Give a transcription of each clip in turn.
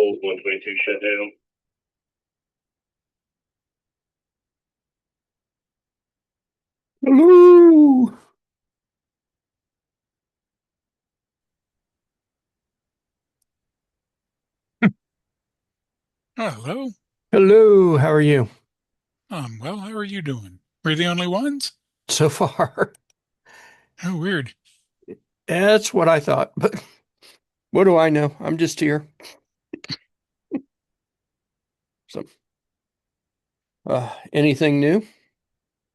Old 122 shut down. Hello. Oh, hello. Hello. How are you Well, how are you doing? We're the only ones? so far? Oh, weird. That's what I thought, but what do I know? I'm just here. So, anything new?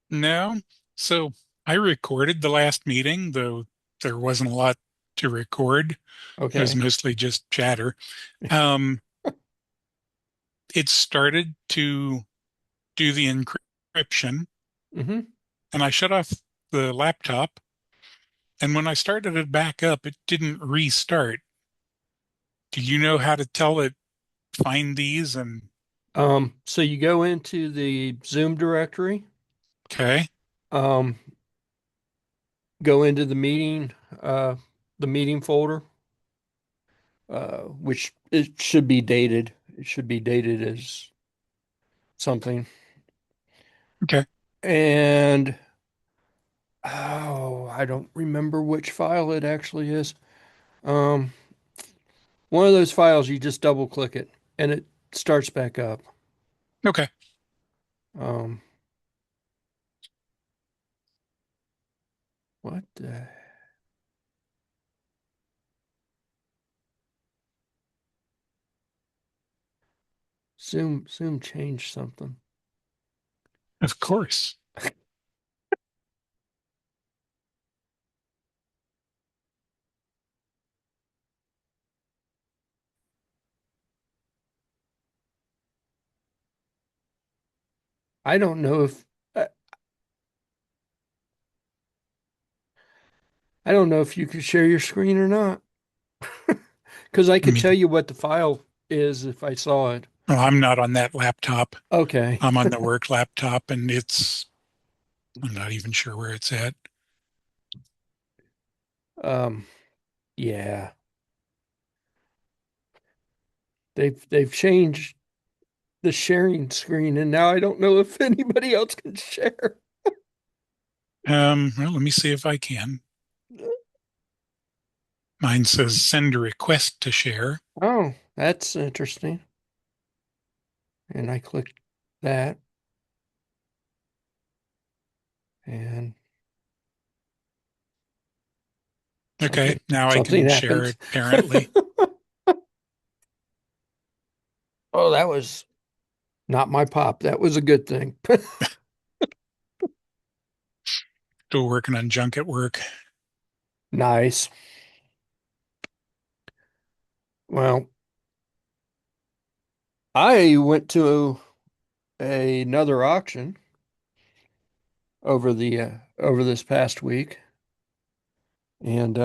No. So I recorded the last meeting, though there wasn't a lot to record. It was Okay. mostly just chatter. Um, it started to do the encryption, Mm-hmm. and I shut off the laptop. And when I started it back up, it didn't restart. Do you know how to tell it find these? And So you go into the Zoom directory, okay, um, go into uh, the meeting folder, which it should be dated. It should be dated as something. okay. And oh, I don't remember which file it actually is. Um, One of those files, you just double click it and it starts back up. Okay. Um, what the Zoom changed something. Of course. I don't know if I don't know if you could share your screen or not, because I I could mean, tell you what the file is if I saw it. well, I'm not on that laptop. Okay. I'm on the work laptop and I'm not even sure where it's at. Um, yeah. They've changed the sharing screen and now I don't know if anybody else can share. Well, let me see if I can. Mine says send a request to share. Oh, that's interesting. And I clicked that and Okay, something now I something can share happens. it apparently. Oh, that was not my pop. That was a good thing. Still working on junk at work. Nice. Well, I went to another auction over this past week, and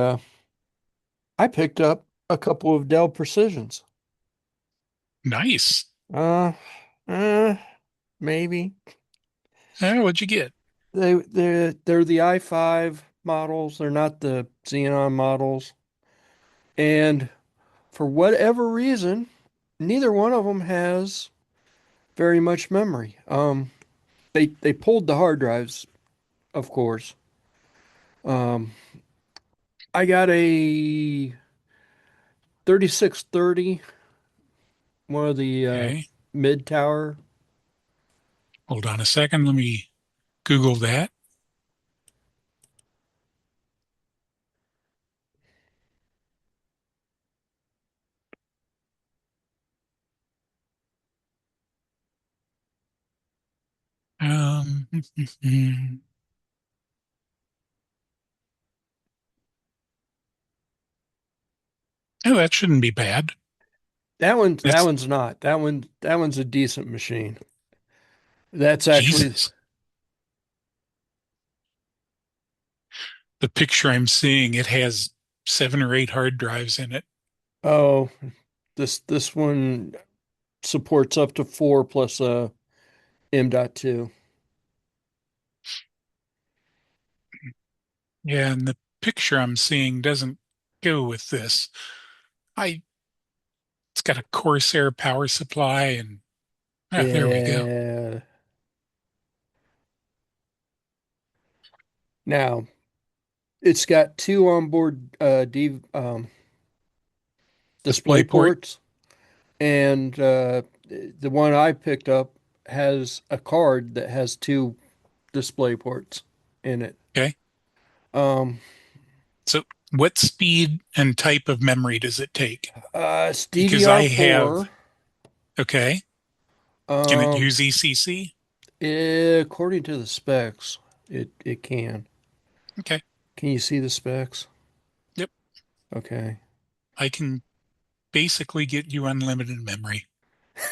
I picked up a couple of Dell Precisions. Nice. Uh, uh, maybe What'd you get? they're the i5 models. They're not the Xenon models, and for whatever reason, neither one of them has very much memory. They pulled the hard drives, of course. Um, I got a 3630, one of the Okay, mid tower. hold on a second. Let me Google that. Um, oh, that shouldn't be bad. That It's one's not. That one's a decent machine. That's actually Jesus. The picture I'm seeing, it has 7 or 8 hard drives in it. oh, this one supports up to four plus a M.2. Yeah, and the picture I'm seeing doesn't go with this. I It's got a Corsair power supply and there we go. Yeah. Now, it's got two onboard display DisplayPort. ports, and the one I picked up has a card that has two display ports in it. Okay. Um, So what speed and type of memory does it take? it's Because I have, DDR4. okay. Can it Um, use ECC? According to the specs, it can. Okay. Can you see the specs? Yep. Okay. I can basically get you unlimited memory.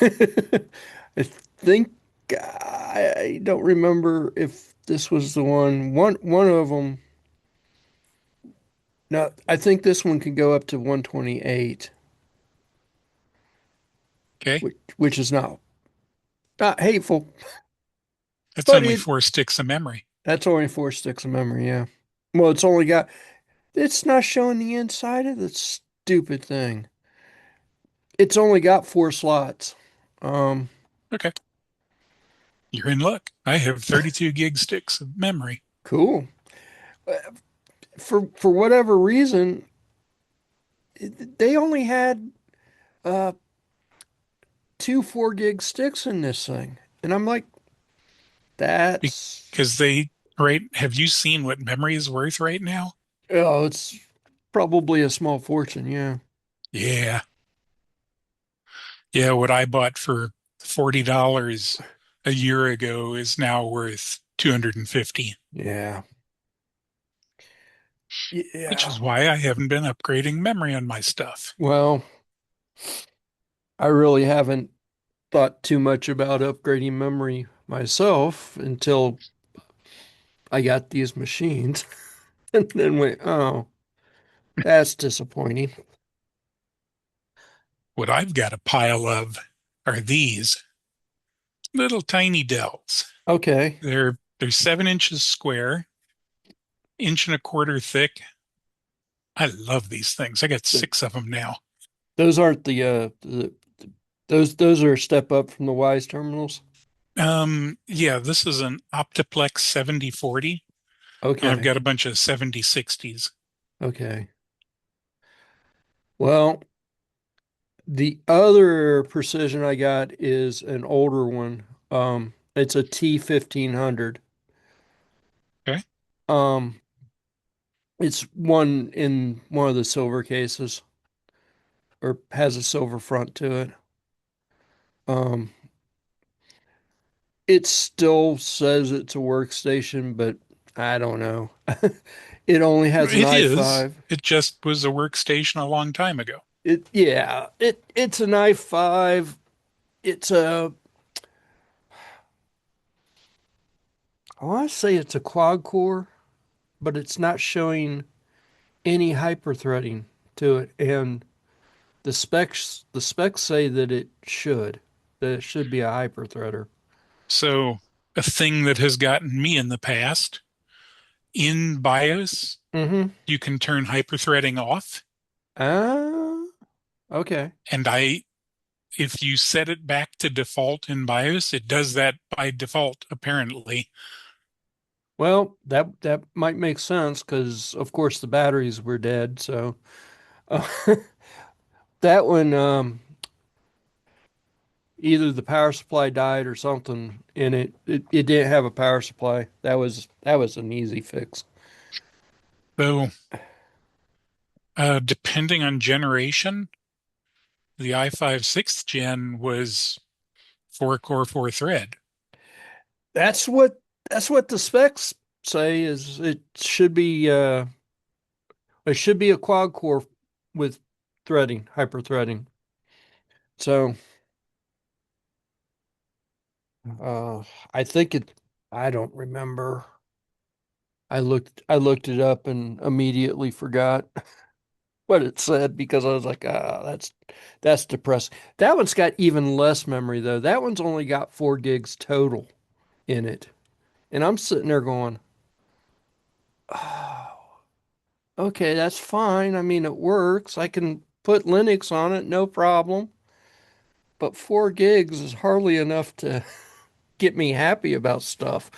I think I don't remember if this was the one. One of them. No, I think this one can go up to 128, Okay. which is not hateful, That's but only it 4 sticks of memory. that's only 4 sticks of memory. Yeah. Well, it's not showing the inside of the stupid thing. It's only got 4 slots. Um, Okay. You're in luck. I have 32 gig sticks of memory. cool. For whatever reason, they only had uh two 4 gig sticks in this thing. And I'm like, that's, Because right, have you seen what memory is worth right now? oh, it's probably a small fortune. Yeah. Yeah. Yeah, what I bought for $40 a year ago is now worth 250, Yeah. which Yeah. is why I haven't been upgrading memory on my stuff. Well, I really haven't thought too much about upgrading memory myself until I got these machines and then went, oh, that's disappointing. What I've got a pile of are these little tiny Dells. Okay. They're 7 inches square, inch and a quarter thick. I love these things. I got Th- 6 of them now. Those aren't those are a step up from the Wise terminals. Yeah, this is an Optiplex 7040, and I've Okay. got a bunch of 7060s. Okay. Well, the other precision I got is an older one. It's a T1500. Okay. Um, it's one in one of the silver cases or has a silver front to it. Um, it still says it's a workstation, but I don't know. It only has an It is. i5. It just was a workstation a long time ago. It's an i5. It's a I want to say it's a quad core, but it's not showing any hyperthreading to it. And the specs say that it should be a hyperthreader. So, a thing that has gotten me in the past, in BIOS, Mm-hmm. you can turn hyperthreading off. Ah, okay. And if you set it back to default in BIOS, it does that by default, apparently. Well, that might make sense because, of course, the batteries were dead. So uh, that one, either the power supply died or something in it. It didn't have a power supply. That was an easy fix. So, depending on generation, the i5 6th gen was 4 core, 4 thread. That's what that's what the specs say is it should be a quad core with threading, hyper-threading. So uh I think it I don't remember. I looked it up and immediately forgot what it said because I was like, ah, that's depressing. That one's got even less memory though. That one's only got 4 gigs total in it. And I'm sitting there going, oh, okay, that's fine. I mean, it works. I can put Linux on it, no problem. but 4 gigs is hardly enough to get me happy about stuff.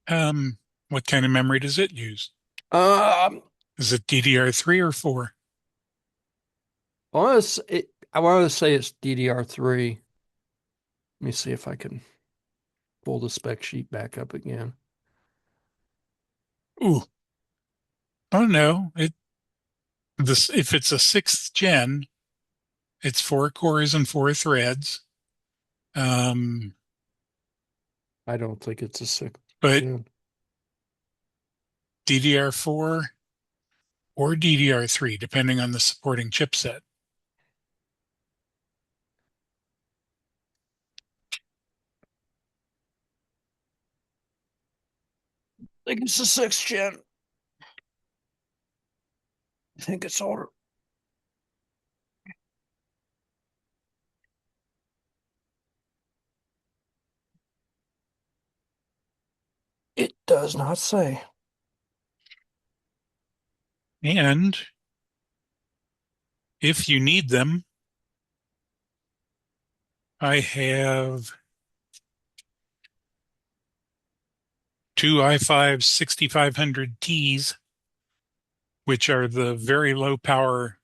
Um, what kind of memory does it use? Um, Is it DDR3 or 4? I want to say it's DDR3. Let me see if I can pull the spec sheet back up again. Ooh, oh no. This if it's a sixth gen, it's 4 cores and 4 threads. Um, I don't think it's a sixth but gen. DDR4 or DDR3, depending on the supporting chipset. I think it's a sixth gen. I think it's older. It does not say. And if you need them, I have two i5 6500Ts, which are the very low power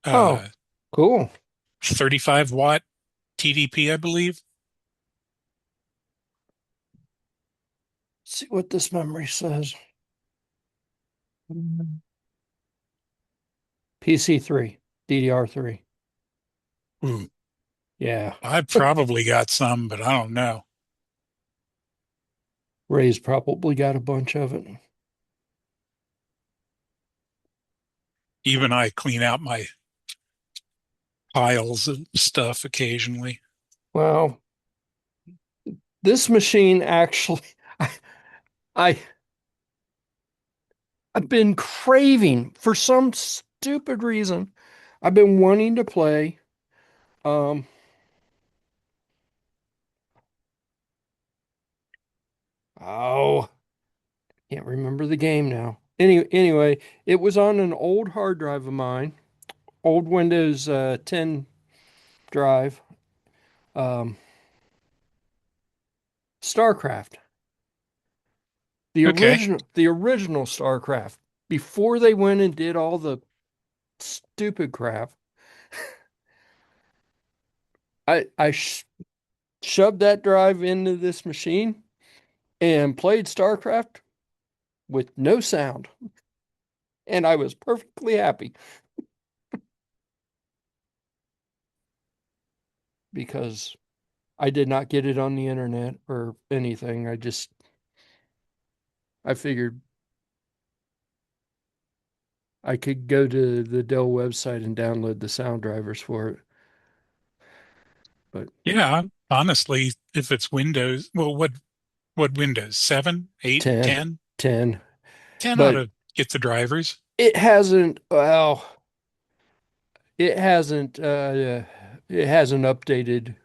Oh, uh, cool. 35-watt TDP, I believe. Let's see what this memory says. PC3, DDR3. Ooh, Yeah, I've probably got some, but I don't know. Ray's probably got a bunch of it. Even I clean out my piles of stuff occasionally. Well, this machine actually, I, I I've been craving for some stupid reason. I've been wanting to play. Um, oh, can't remember the game now. Anyway, it was on an old hard drive of mine, old Windows 10 drive. Um, StarCraft, Okay. the original StarCraft, before they went and did all the stupid crap. I shoved that drive into this machine and played StarCraft with no sound, and I was perfectly happy because I did not get it on the internet or anything. I figured I could go to the Dell website and download the sound drivers for it. But Yeah, honestly, if it's Windows, well, what Windows? 7, 8, 10, 10? 10, 10 ought but to get the drivers. it hasn't, well, it hasn't, it hasn't updated.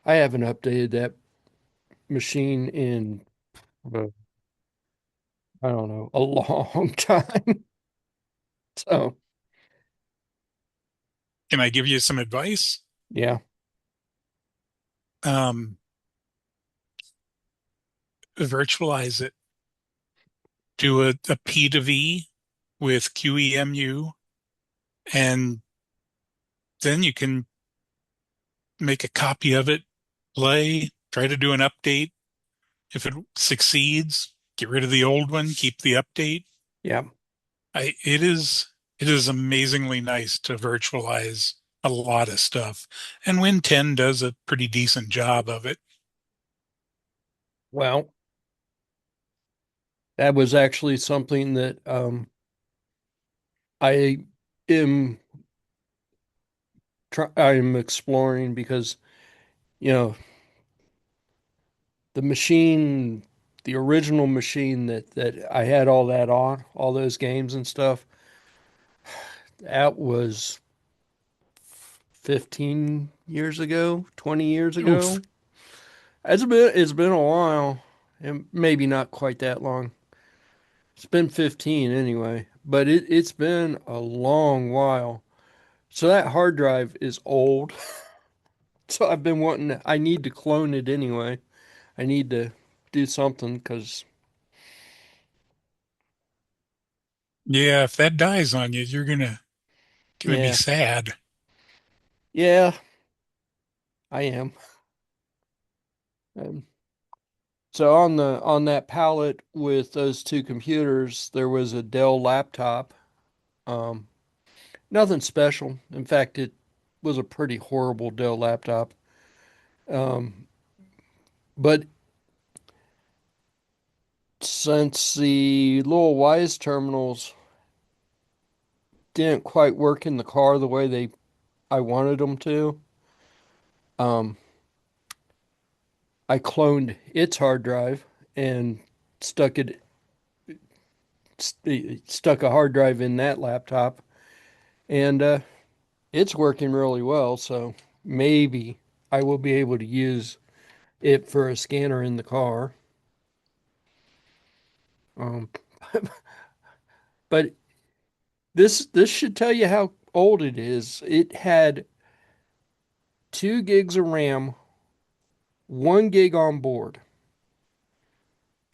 I haven't updated that machine in, uh, I don't know, a long time. So, Can I give you some advice? yeah, Um, Virtualize it. Do a P to V with QEMU, and then you can make a copy of it, play, try to do an update. If it succeeds, get rid of the old one, keep the update. yeah. It is amazingly nice to virtualize a lot of stuff. And Win 10 does a pretty decent job of it. Well, that was actually something that I am I'm exploring because, you know, the machine, the original machine that I had all that on, all those games and stuff, that was 15 years ago, 20 years Oof. ago. It's been a while, and maybe not quite that long. It's been 15 anyway, but it's been a long while. So that hard drive is old. So I've been I need to clone it anyway. I need to do something because, Yeah, if that dies on you, you're gonna be yeah, sad. yeah, I am. Um, so on that pallet with those two computers, there was a Dell laptop. Um, Nothing special. In fact, it was a pretty horrible Dell laptop. Um, but since the little Wise terminals didn't quite work in the car the way they I wanted them to, um, I cloned its hard drive and stuck it stuck a hard drive in that laptop, and it's working really well. So maybe I will be able to use it for a scanner in the car. Um, but this should tell you how old it is. It had 2 gigs of RAM, 1 gig on board.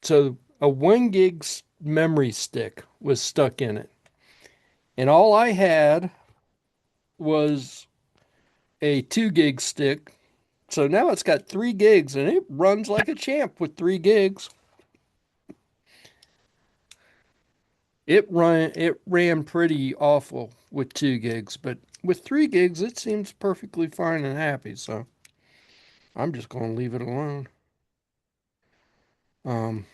So a 1 gig memory stick was stuck in it. And all I had was a 2 gig stick. So now it's got 3 gigs and it runs like a champ with 3 gigs. It ran pretty awful with 2 gigs, but with 3 gigs it seems perfectly fine and happy. So I'm just gonna leave it alone. Um,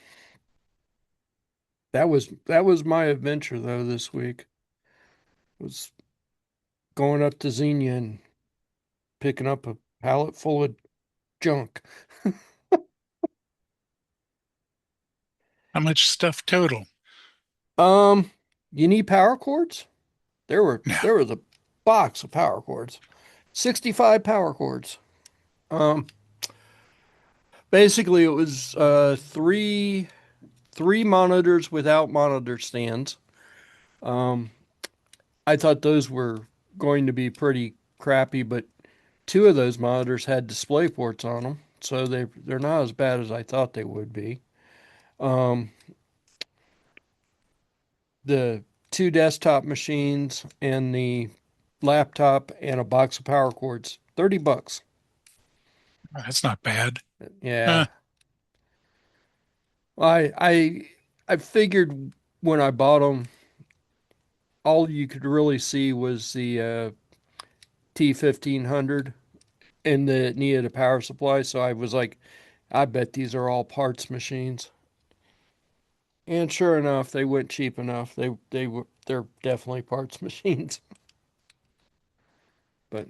that was my adventure though this week. Was going up to Xenia and picking up a pallet full of junk. How much stuff total? Um, you need power cords? There were No, there was a box of power cords. 65 power cords. Um, Basically it was three monitors without monitor stands. Um, I thought those were going to be pretty crappy, but two of those monitors had display ports on them, so they're not as bad as I thought they would be. Um, the two desktop machines and the laptop and a box of power cords, $30. that's not bad. Yeah. Huh, I figured when I bought them, all you could really see was the T1500 and that it needed a power supply. So I was like, I bet these are all parts machines. And sure enough, they went cheap enough. They're definitely parts machines. But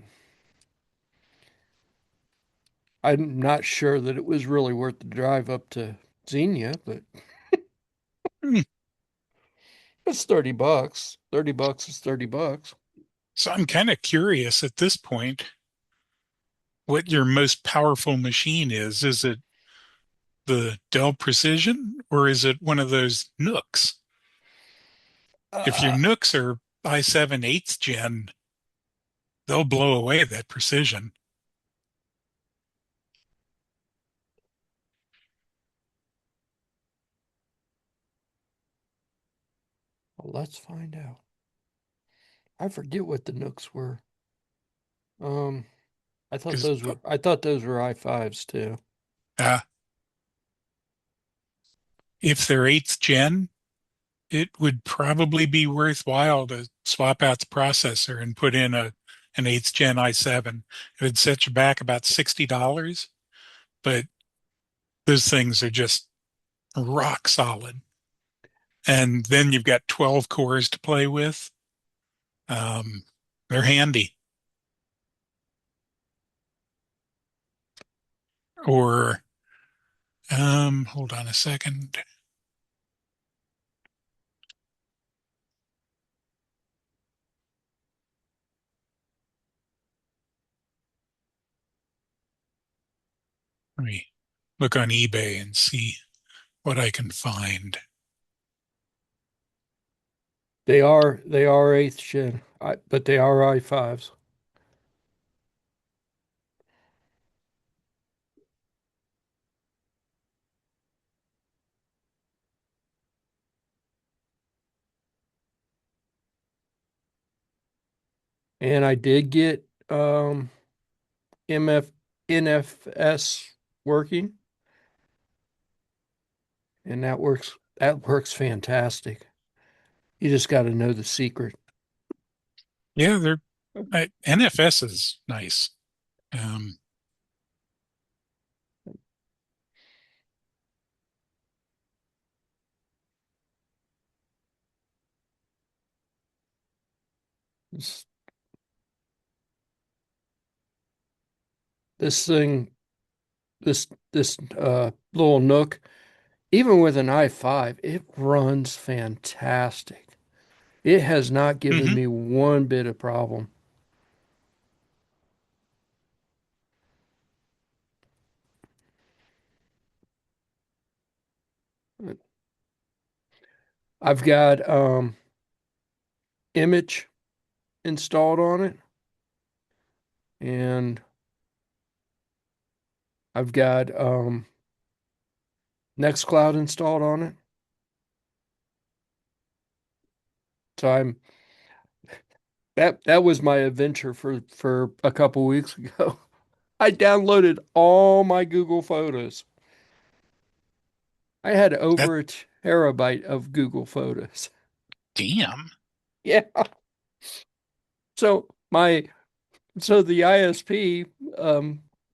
I'm not sure that it was really worth the drive up to Xenia, but hmm. it's $30. $30 is $30. So I'm kind of curious at this point what your most powerful machine is. Is it the Dell Precision or is it one of those Nooks? If your Uh, Nooks are i7 8th gen, they'll blow away that Precision. well, let's find out. I forget what the Nooks were. Um, Because I thought those were i5s too. uh, if they're 8th gen, it would probably be worthwhile to swap out the processor and put in an 8th gen i7. It would set you back about $60, but those things are just rock solid. And then you've got 12 cores to play with. Um, they're handy. Or, hold on a second. Let me look on eBay and see what I can find. They are eighth gen, but they are i5s. And I did get MF NFS working, and that works fantastic. You just got to know the secret. Yeah, they're NFS is nice. Um, This, this thing, this little Nook, even with an i5, it runs fantastic. It has not given mhm. me one bit of problem. I've got Image installed on it, and I've got Nextcloud installed on it. So that was my adventure for a couple weeks ago. I downloaded all my Google Photos. I had That over a terabyte of Google Photos. damn. Yeah. So the ISP,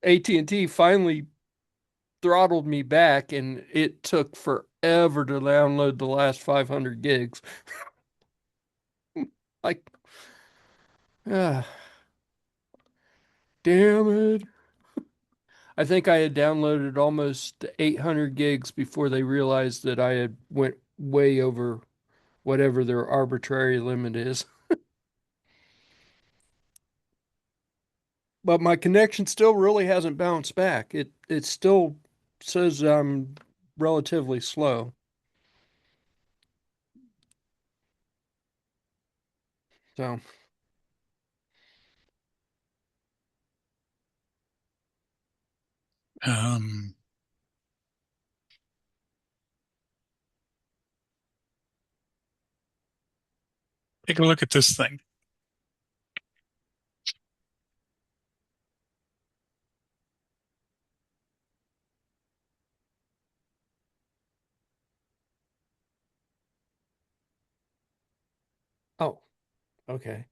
AT&T finally throttled me back, and it took forever to download the last 500 gigs. Like, ah, damn it. I think I had downloaded almost 800 gigs before they realized that I had went way over whatever their arbitrary limit is. But my connection still really hasn't bounced back. It still says I'm relatively slow. So, Um, Take a look at this thing. oh, okay.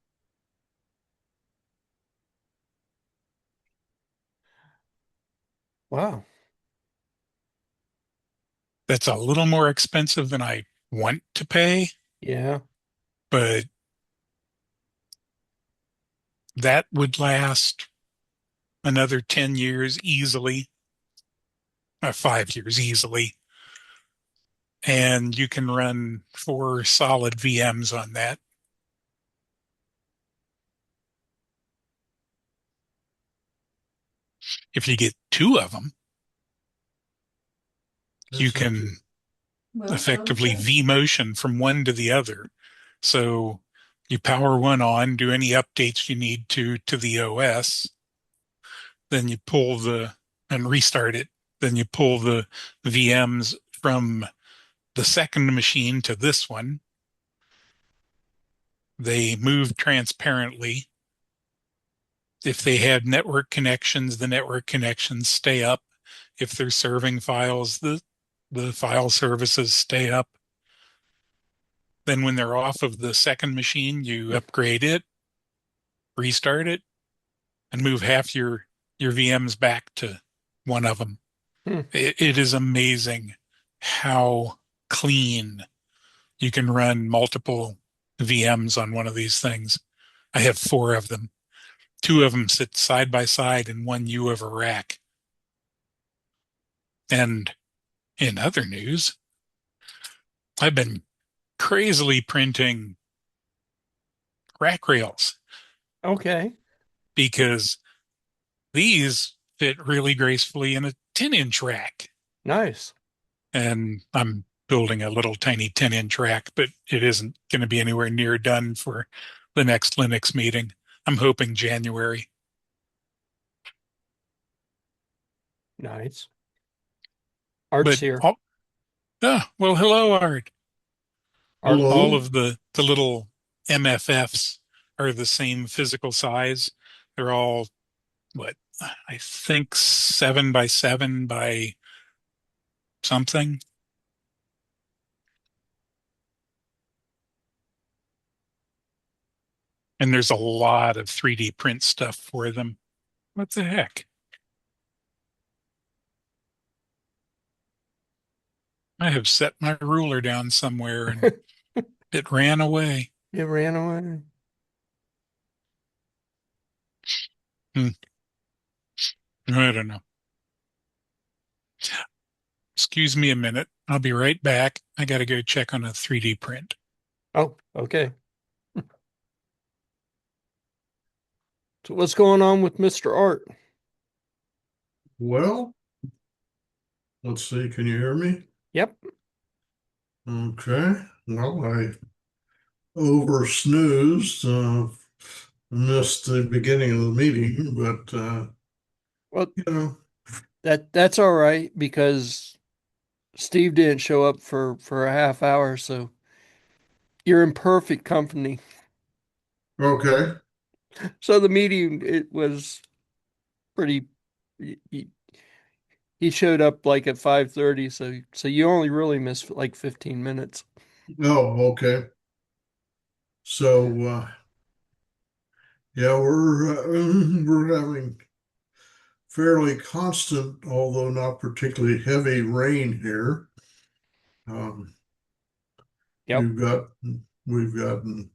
Wow. That's a little more expensive than I want to pay, Yeah. but that would last another 10 years easily, 5 years easily. And you can run 4 solid VMs on that. If you get two of them, you can effectively vMotion from one to the other. So you power one on, do any updates you need to the OS, then you pull the and restart it. Then you pull the VMs from the second machine to this one. They move transparently. If they have network connections, the network connections stay up. If they're serving files, the file services stay up. Then when they're off of the second machine, you upgrade it, restart it, and move half your VMs back to one of them. Hmm. It is amazing how clean you can run multiple VMs on one of these things. I have 4 of them. 2 of them sit side by side in one U of a rack. And in other news, I've been crazily printing rack rails Okay. because these fit really gracefully in a 10-inch rack. Nice. And I'm building a little tiny 10-inch rack, but it isn't going to be anywhere near done for the next Linux meeting. I'm hoping January. Nice. Art's But here. well, hello, Art. All Hello. of the little MFFs are the same physical size. They're all what I think 7 by 7 by something. And there's a lot of 3D print stuff for them. What the heck? I have set my ruler down somewhere and it ran away. It ran away. Hmm. I don't know. Excuse me a minute. I'll be right back. I got to go check on a 3D print. Oh, okay. So what's going on with Mr. Art? Well, let's see. Can you hear me? Yep. Okay. Well, I over snoozed, missed the beginning of the meeting, but Well, you know, that's all right because Steve didn't show up for a half hour, so you're in perfect company. okay. So the meeting it was pretty. He, he showed up like at 5:30, so you only really missed like 15 minutes. Oh, okay. So yeah, we're having fairly constant, although not particularly heavy rain here. Um, Yep. we've got we've gotten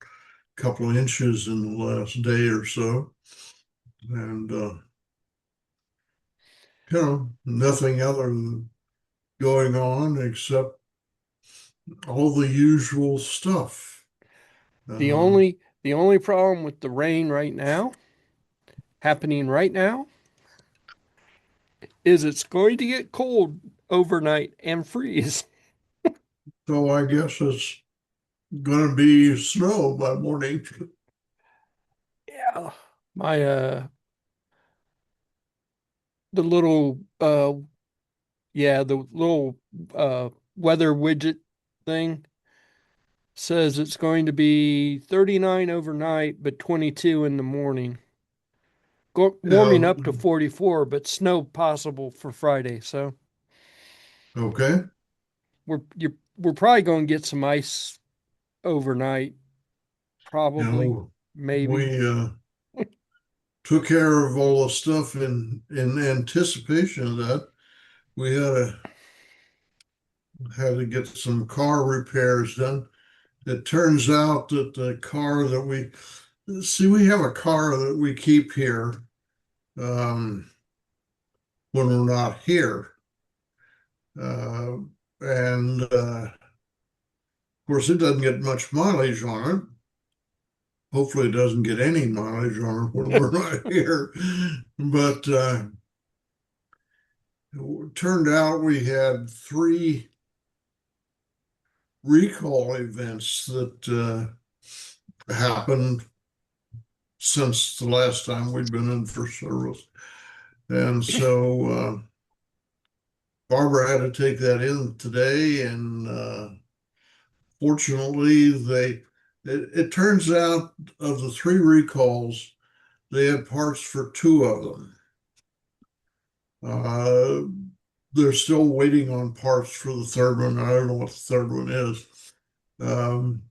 a couple of inches in the last day or so, and nothing other than going on except all the usual stuff. The Uh, only the only problem with the rain right now, happening right now, is it's going to get cold overnight and freeze. so I guess it's going to be snow by morning. Yeah. My the little yeah, the little weather widget thing says it's going to be 39 overnight, but 22 in the morning. Warming Yeah, up to 44, but snow possible for Friday. So okay. we're probably going to get some ice overnight, You probably, know, maybe. we took care of all the stuff in anticipation of that. We had to get some car repairs done. It turns out that the car that we have a car that we keep here um, when we're not here. Uh, and of course, it doesn't get much mileage on it. Hopefully, it doesn't get any mileage on it when we're not here. But it turned out we had three recall events that happened since the last time we'd been in for service. And so Barbara had to take that in today, and fortunately, it turns out of the three recalls, they had parts for two of them. Uh, they're still waiting on parts for the third one. I don't know what the third one is. Um,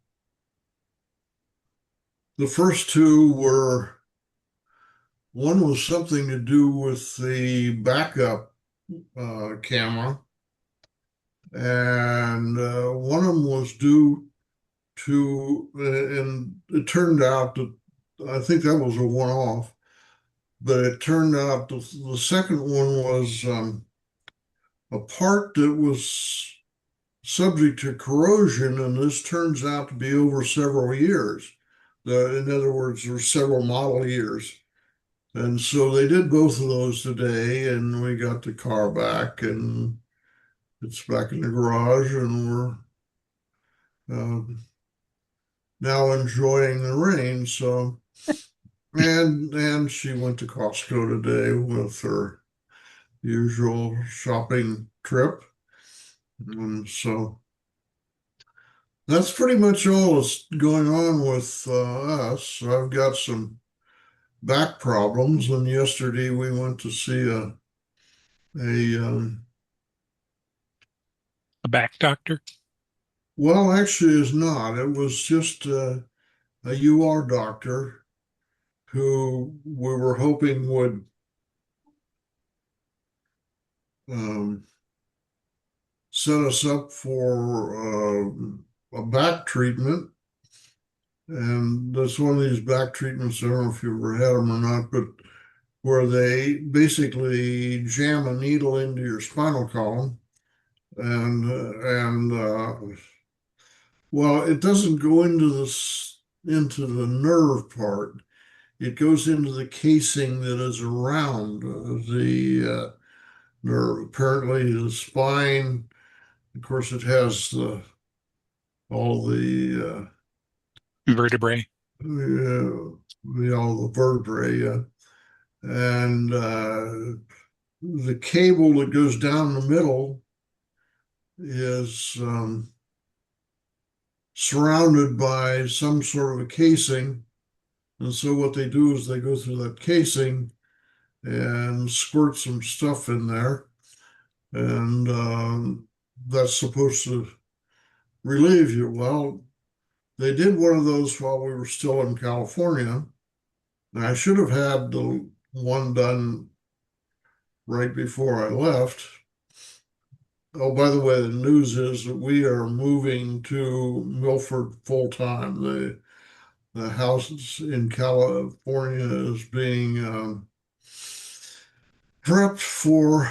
the first two were one was something to do with the backup camera, and one of them was due and it turned out that I think that was a one-off, but it turned out the second one was a part that was subject to corrosion, and this turns out to be over several years. In other words, there were several model years. And so they did both of those today, and we got the car back, and it's back in the garage, and we're now enjoying the rain. So, and she went to Costco today with her usual shopping trip. And so that's pretty much all that's going on with us. I've got some back problems, and yesterday we went to see a back doctor. well, actually, it's not. It was just a UR doctor who we were hoping would um, set us up for a back treatment. And that's one of these back treatments. I don't know if you've ever had them or not, but where they basically jam a needle into your spinal column, and well, it doesn't go into the nerve part. It goes into the casing that is around the nerve. Apparently, the spine. Of course, it has all Vertebrae. all the vertebrae, and the cable that goes down the middle is surrounded by some sort of a casing. And so what they do is they go through that casing and squirt some stuff in there. And that's supposed to relieve you. Well, they did one of those while we were still in California. And I should have had the one done right before I left. Oh, by the way, the news is that we are moving to Milford full time. The house in California is being prepped for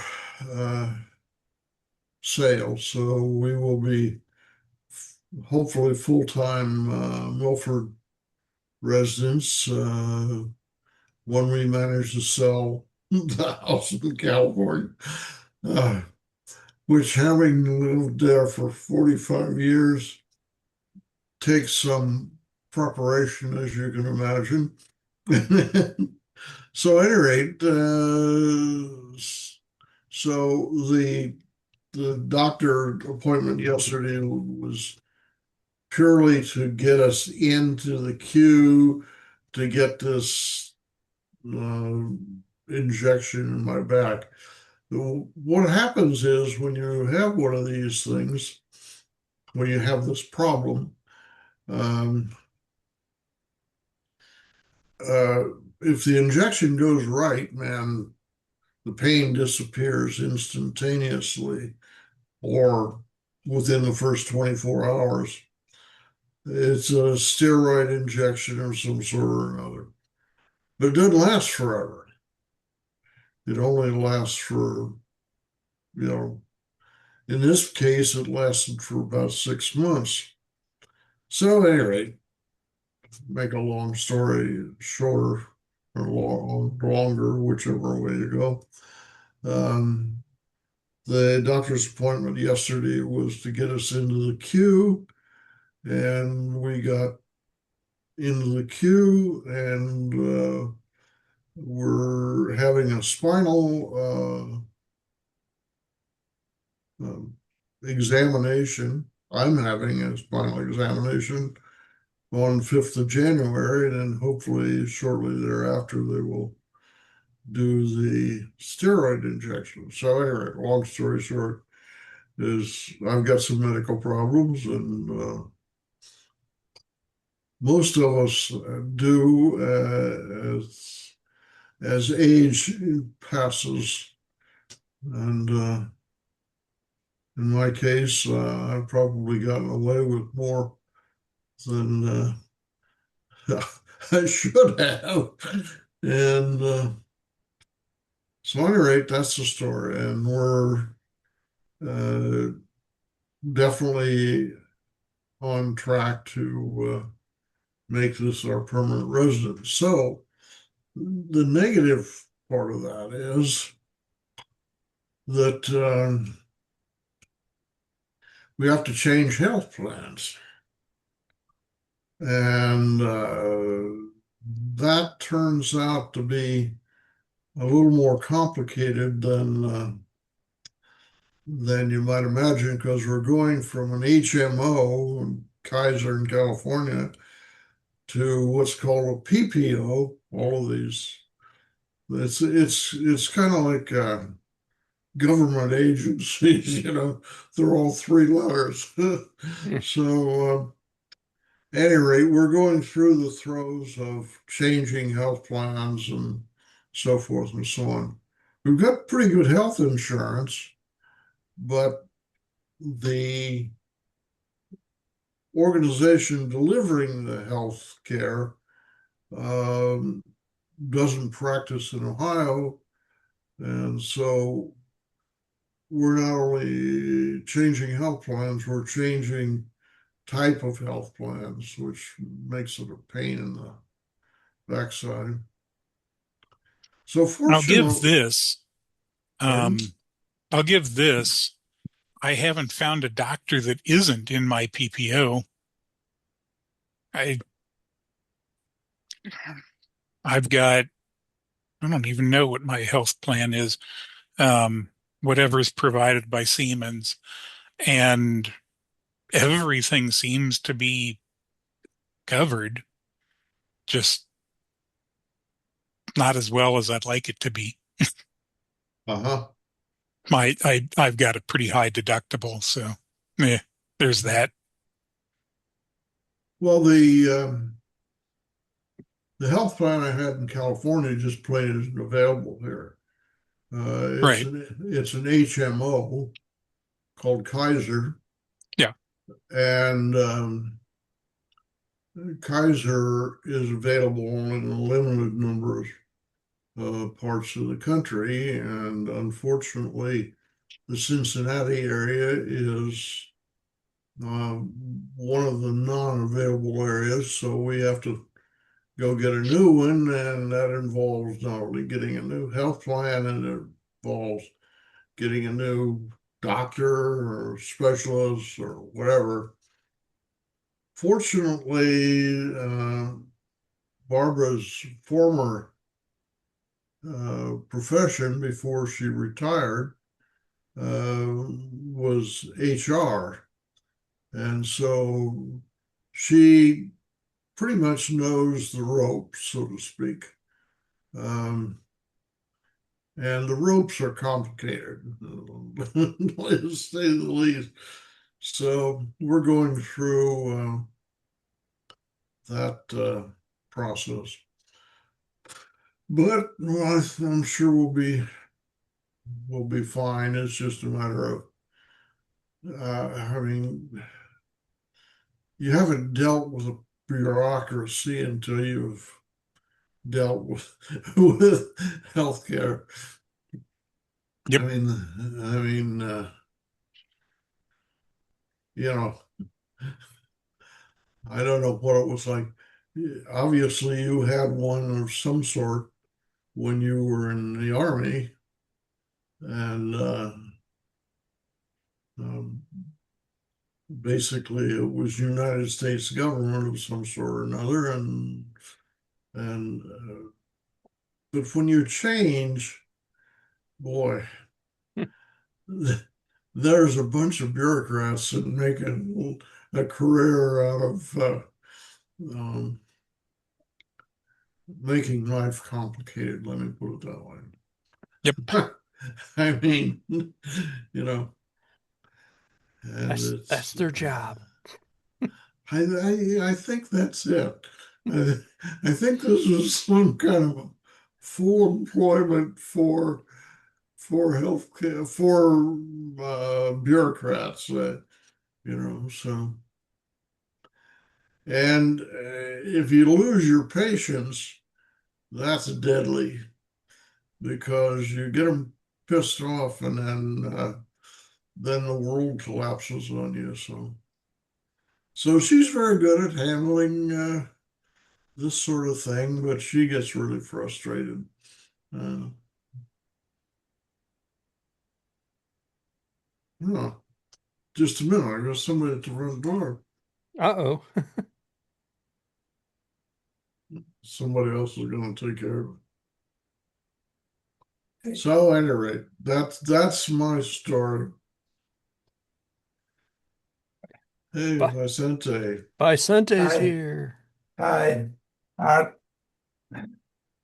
sale, so we will be hopefully full time Milford residents when we manage to sell the house in California. Which, having lived there for 45 years, takes some preparation, as you can imagine. So, at any rate, so the doctor appointment yesterday was purely to get us into the queue to get this injection in my back. What happens is when you have one of these things, when you have this problem, um, if the injection goes right, man, the pain disappears instantaneously or within the first 24 hours. It's a steroid injection of some sort or another, but it doesn't last forever. It only lasts for, in this case, it lasted for about 6 months. So, at any rate, make a long story shorter or longer, whichever way you go. The doctor's appointment yesterday was to get us into the queue, and we got into the queue, and we're having a spinal examination. I'm having a spinal examination on 5th of January, and then hopefully shortly thereafter they will do the steroid injection. So anyway, long story short is I've got some medical problems, and most of us do as age passes. And in my case, I've probably gotten away with more than I should have. And so, at any rate, that's the story. And we're definitely on track to make this our permanent residence. So, the negative part of that is that we have to change health plans. And that turns out to be a little more complicated than you might imagine, because we're going from an HMO, Kaiser in California, to what's called a PPO. All of these, it's kind of like government agencies, they're all three letters. So, at any rate, we're going through the throes of changing health plans and so forth and so on. We've got pretty good health insurance, but the organization delivering the health care um, doesn't practice in Ohio. And so we're not only changing health plans, we're changing type of health plans, which makes it a pain in the backside. So I'll give fortunately, this. pardon? I'll give this. I haven't found a doctor that isn't in my PPO. I I've got, I don't even know what my health plan is. Whatever is provided by Siemens, and everything seems to be covered, just not as well as I'd like it to be. Uh-huh. I've got a pretty high deductible, so yeah, there's that. Well, the health plan I had in California just plain isn't available here. It's Right. an HMO called Kaiser, Yeah. and Kaiser is available only in a limited number of parts of the country, and unfortunately, the Cincinnati area is one of the non-available areas, so we have to go get a new one, and that involves not only getting a new health plan, and it involves getting a new doctor or specialist or whatever. Fortunately, Barbara's former profession before she retired was HR. And so she pretty much knows the ropes, so to speak. Um, and the ropes are complicated, to say the least. So we're going through that process. But well, I'm sure we'll be fine. It's just a matter of I mean, you haven't dealt with a bureaucracy until you've dealt with with healthcare. Yep. I mean, you know, I don't know what it was like. Obviously, you had one of some sort when you were in the army, and um, basically it was United States government of some sort or another, and but when you change, boy, there's a bunch of bureaucrats that make a career out of um, making life complicated. Let me put it that Yep. way. I mean, you know, and That's it's their job. I think that's it. I, I think this is some kind of full employment for healthcare for bureaucrats, so. And if you lose your patients, that's deadly because you get them pissed off, and then the world collapses on you. So she's very good at handling this sort of thing, but she gets really frustrated. Uh, huh. just a minute. I got somebody at the front door. Uh-oh. Somebody else is going to take care of it. So, at any rate, that's my story. Hey, Vicente. Vicente's Hi. here. Hi. All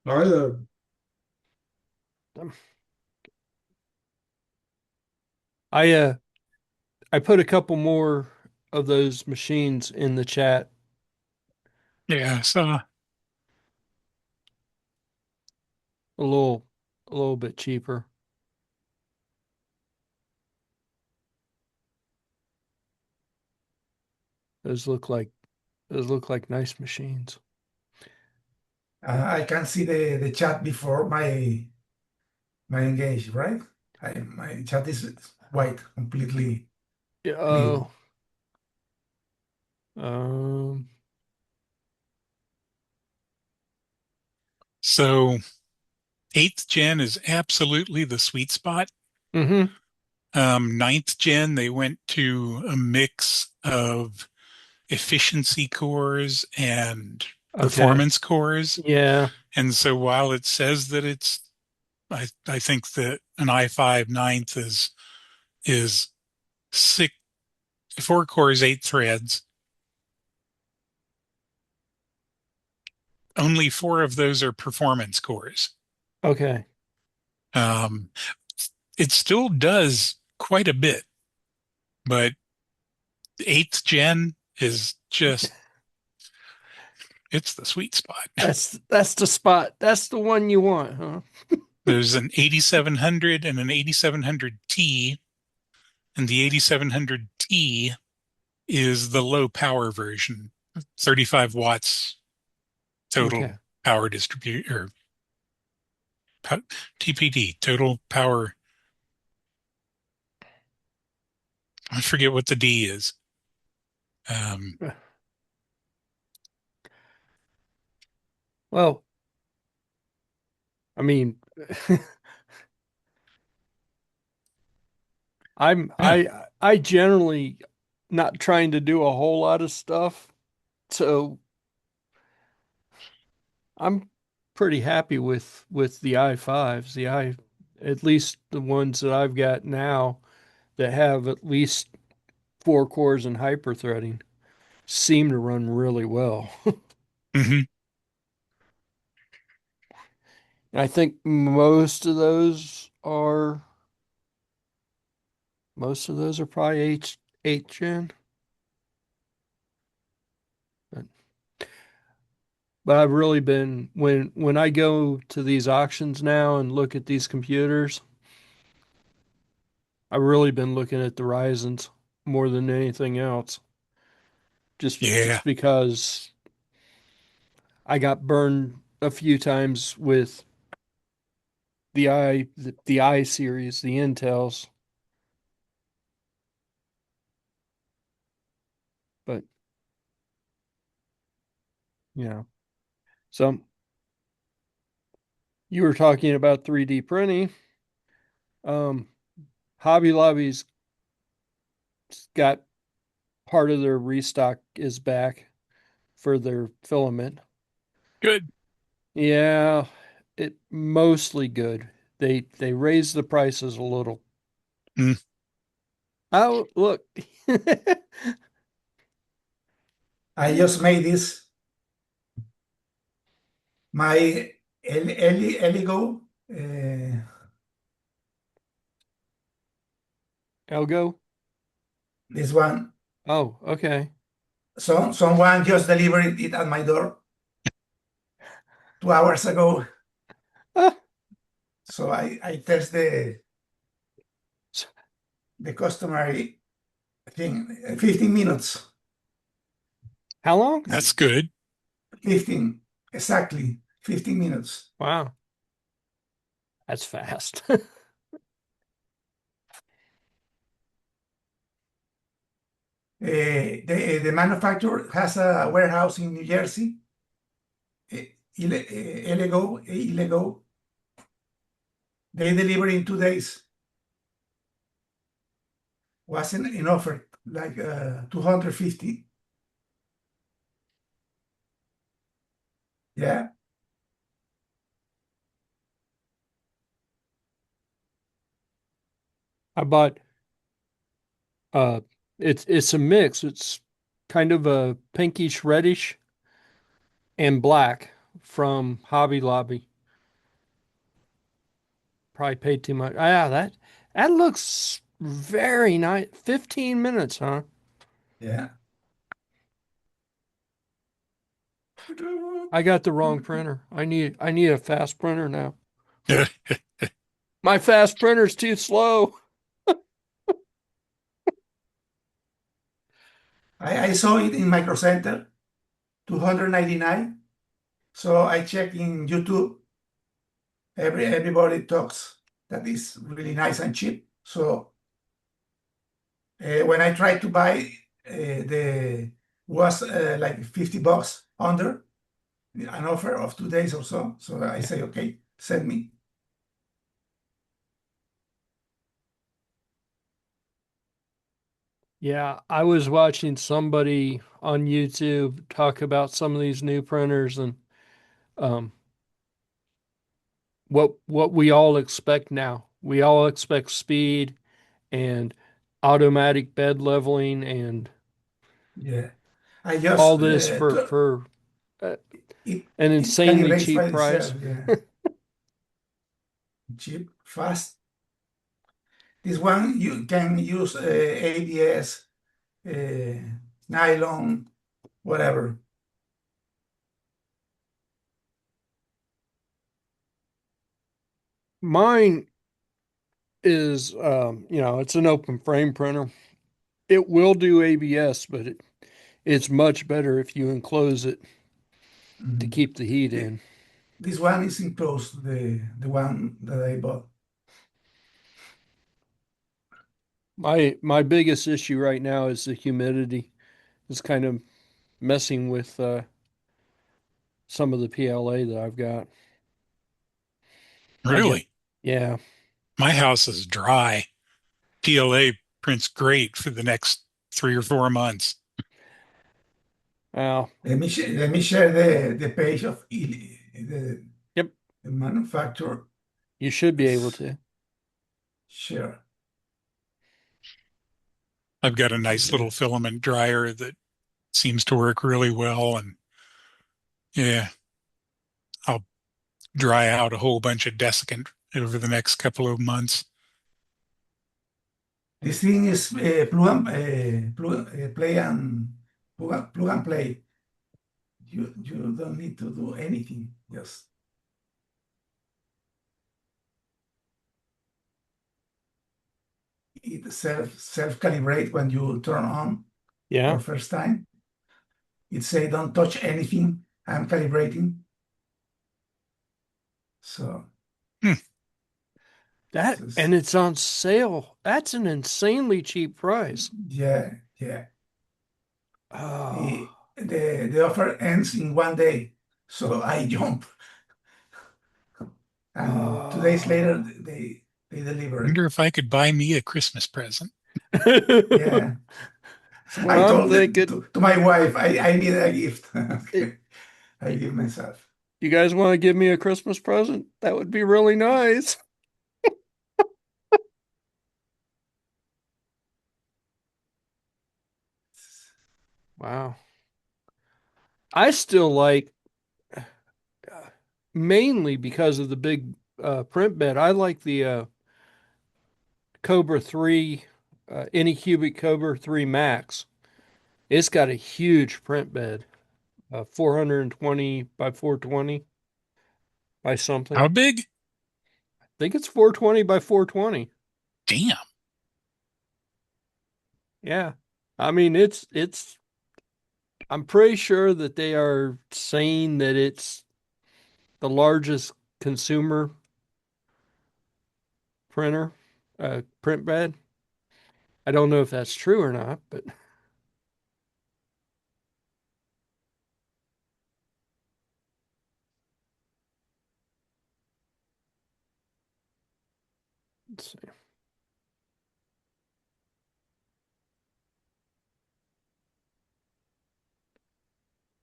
right. I put a couple more of those machines in the chat. Yeah, so A little bit cheaper. Those look like nice machines. I can see the chat before my engage, right? My chat is white, completely Yeah. clear. so 8th gen is absolutely the sweet spot. Mm-hmm. 9th gen, they went to a mix of efficiency cores and performance cores. Yeah. And so while it says that I think that an i5 9th is 4 cores, 8 threads. Only 4 of those are performance cores. Okay. Um, it still does quite a bit, but 8th gen is just it's the sweet spot. That's the spot. That's the one you want, huh? There's an 8700 and an 8700T, and the 8700T is the low power version, 35 watts total Okay. power distribute or TPD, total power. I forget what the D is. Well, I mean, Yeah. I generally not trying to do a whole lot of stuff, so I'm pretty happy with the i5s. At least the ones that I've got now that have at least 4 cores and hyperthreading seem to run really well. hmm And I think most of those are probably 8 gen. But I've really been when I go to these auctions now and look at these computers, I've really been looking at the Ryzens more than anything else. Yeah. Just because I got burned a few times with the I series, the Intels. But yeah. So you were talking about 3D printing. Um, Hobby Lobby's got part of their restock is back for their filament. Good. Yeah, it mostly good. They raised the prices a little. Mm. Oh, look. I just made this my Eligo. Elgo. This one. Oh, okay. So someone just delivered it at my door 2 hours ago. Ah, So I test the customary thing. 15 minutes. how long? That's good. 15 exactly. 15 minutes. Wow, that's fast. The manufacturer has a warehouse in New Jersey. Illego. They deliver in 2 days. was in offer, like 250. Yeah, I bought it's a mix. It's kind of a pinkish reddish and black from Hobby Lobby. Probably paid too much. Ah, that looks very nice. 15 minutes, huh? yeah. I got the wrong printer. I need a fast printer now. My fast printer's too slow. I saw it in Micro Center, 299. So I check in YouTube. Everybody talks that is really nice and cheap. So when I tried to buy, the was like $50 under an offer of 2 days or so. So I say, okay, send me. Yeah, I was watching somebody on YouTube talk about some of these new printers and um, what we all expect now. We all expect speed and automatic bed leveling and Yeah, I just all this for uh, it an it insanely calibrates by cheap price. itself. Yeah, cheap, fast. This one you can use ABS, uh, nylon, whatever. Mine is it's an open frame printer. It will do ABS, but it's much better if you enclose it to Mhm. keep the heat Thi- in. This one is enclosed, the one that I bought. My biggest issue right now is the humidity. It's kind of messing with some of the PLA that I've got. I get Really? yeah. My house is dry. PLA prints great for the next 3 or 4 months. Well, Let me share the page of yep, the manufacturer. you should be able Let's to. share. I've got a This is nice little filament dryer that seems to work really well. And yeah, I'll dry out a whole bunch of desiccant over the next couple of months. this thing is plug, plug and play. You don't need to do anything. Just it self calibrate when you turn on Yeah. for first time. It say don't touch anything. I'm calibrating. So Hmm. this That is and it's on sale. That's an insanely cheap price. yeah, yeah. Oh, The offer ends in 1 day. So I jump. And 2 days later oh. they deliver it. Wonder if I could buy me a Christmas present. That's Yeah. what I I'm told it thinking. to my wife, I need a gift. It, Okay. I give myself. you guys want to give me a Christmas present? That would be really nice. Wow. I still like mainly because of the big print bed. I like the Cobra 3, Anycubic Cobra 3 Max. It's got a huge print bed, 420 by 420 by something. How big? I think it's 420 by 420. Damn. Yeah. I mean, I'm pretty sure that they are saying that it's the largest consumer printer, print bed. I don't know if that's true or not, but let's see.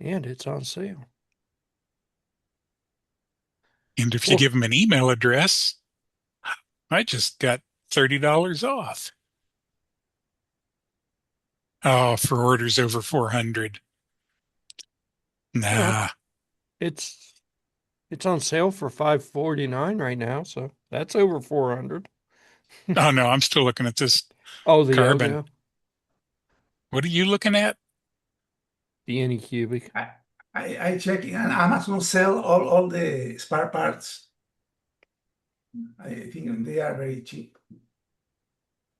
And it's on sale. And if you Well, give them an email address, I just got $30 off. Oh, for orders over 400. well, Nah. it's on sale for $549 right now, so that's over 400. Oh no, I'm still looking at this Oh, the carbon. Ogo, What are you looking at? the Anycubic. I check and Amazon sell all the spare parts. I think they are very cheap.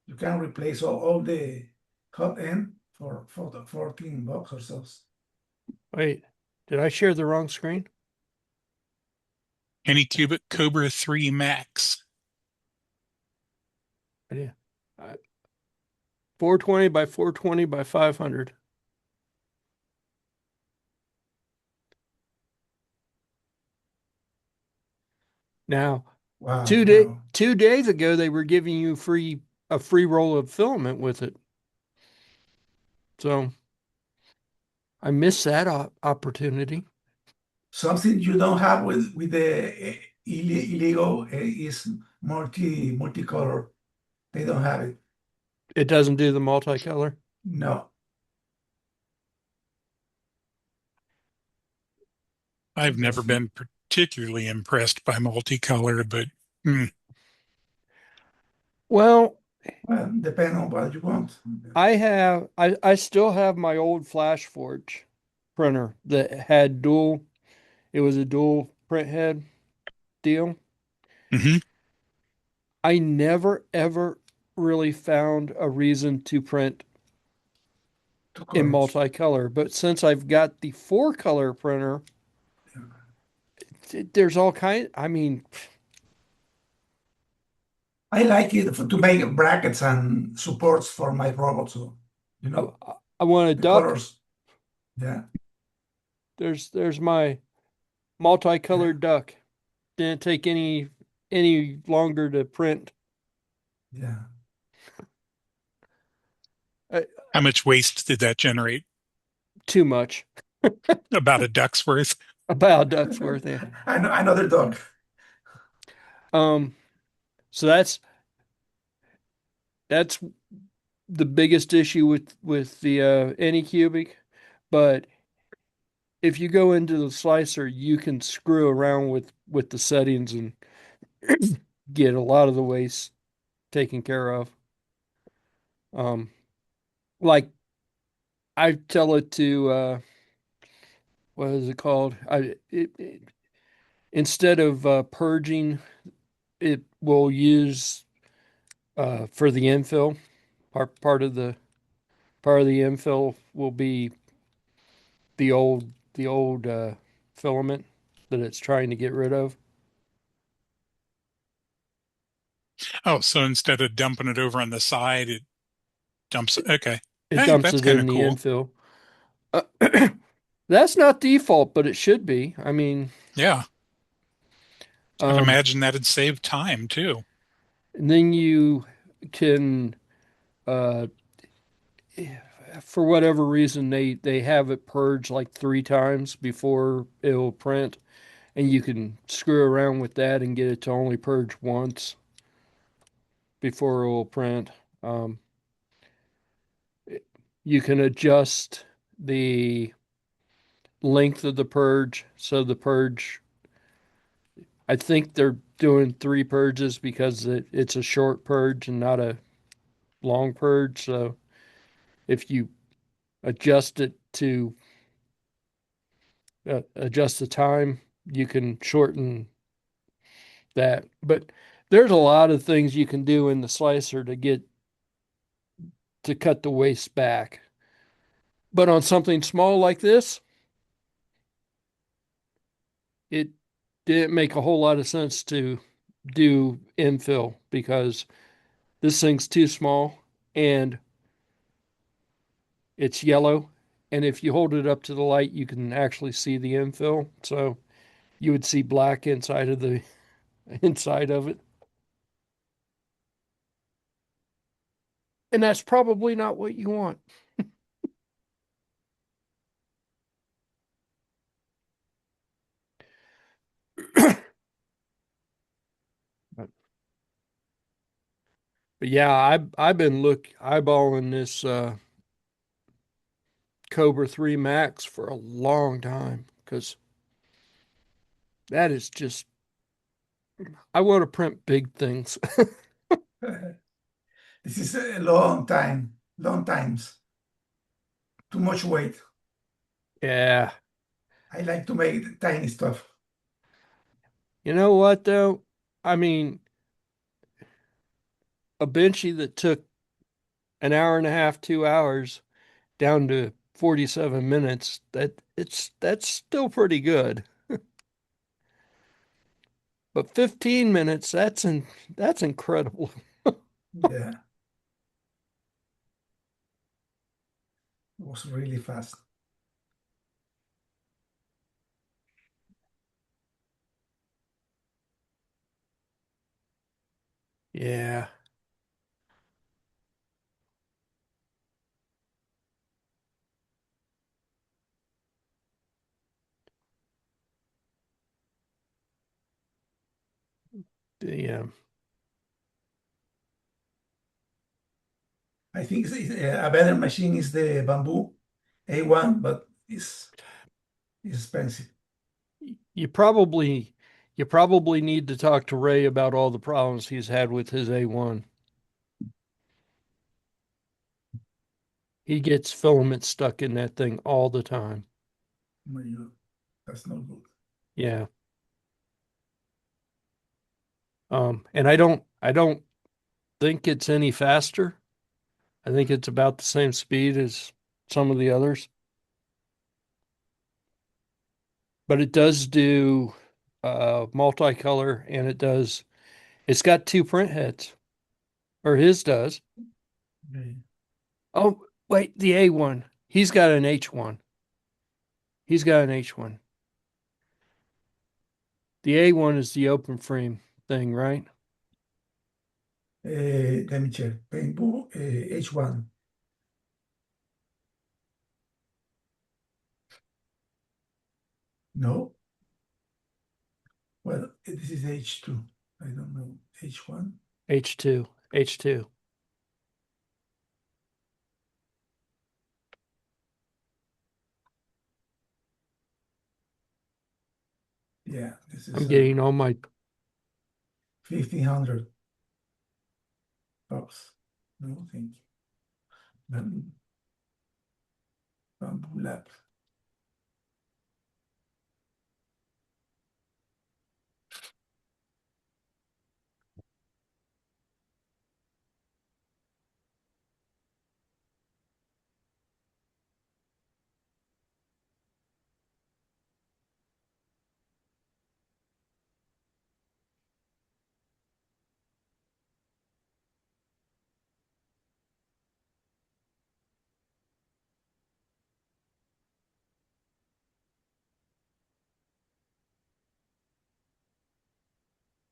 You can replace all the hot end for the $14 or so. Wait, did I share the wrong screen? Anycubic Cobra 3 Max. Yeah. 420 by 420 by 500. Now, Wow, 2 days ago they were giving you a free roll of filament with it. So I missed that opportunity. Something you don't have with the illegal is multicolor. They don't have it. It doesn't do the multicolor. No. I've never been particularly impressed by multicolor, but Well, Depend on what you want. I still have my old Flash Forge printer that had it was a dual print head deal. mhm. I never ever really found a reason to print Two in colors. multicolor, but since I've got the 4-color printer, there's all kind. I mean, I like it to make brackets and supports for my robot. So, I, I want a the duck. colors. Yeah. There's my multicolored duck. Didn't take any longer to print. Yeah. How much waste did that generate? Too much. About a duck's worth. About a duck's worth. Yeah. Another dog. Um. So that's the biggest issue with the Anycubic, but if you go into the slicer, you can screw around with the settings and get a lot of the waste taken care of. Um, like I tell it to what is it called? Instead of purging, it will use for the infill. Part of the infill will be the old filament that it's trying to get rid of. Oh, so instead of dumping it over on the side, it dumps it. Okay. It Hey, dumps that's it kind in of the cool. infill. Uh, that's not default, but it should be. I mean, Yeah. I'd um, imagine that'd save time too. and then you can, uh, for whatever reason, they have it purged like 3 times before it will print, and you can screw around with that and get it to only purge once before it will print. Um, you can adjust the length of the purge. So the purge, I think they're doing 3 purges because it's a short purge and not a long purge. So if you adjust it to adjust the time, you can shorten that. But there's a lot of things you can do in the slicer to cut the waste back. But on something small like this, it didn't make a whole lot of sense to do infill because this thing's too small and it's yellow. And if you hold it up to the light, you can actually see the infill. So you would see black inside of the inside of it. And that's probably not what you want. But yeah, I've been eyeballing this Cobra 3 Max for a long time because that is just I want to print big things. This is a long time, long times. Too much weight. Yeah. I like to make tiny stuff. You know what though? I mean, a benchy that took an hour and a half, 2 hours down to 47 minutes, that's still pretty good. But 15 minutes, that's incredible. Yeah, it was really fast. Yeah. The I think a better machine is the Bamboo A1, but it's expensive. you probably you probably need to talk to Ray about all the problems he's had with his A1. He gets filament stuck in that thing all the time. Oh my God, that's not good. Yeah. And I don't think it's any faster. I think it's about the same speed as some of the others. But it does do multicolor and it's got two print heads. Or his does. Okay. Oh, wait, the A1. He's got an H1. He's got an H1. The A1 is the open frame thing, right? Let me check. Bamboo H1. No. Well, this is H2. I don't know. H1. H2. H2. Yeah, this is I'm getting all my 1500 bucks. No, thank you. Bamboo Lab.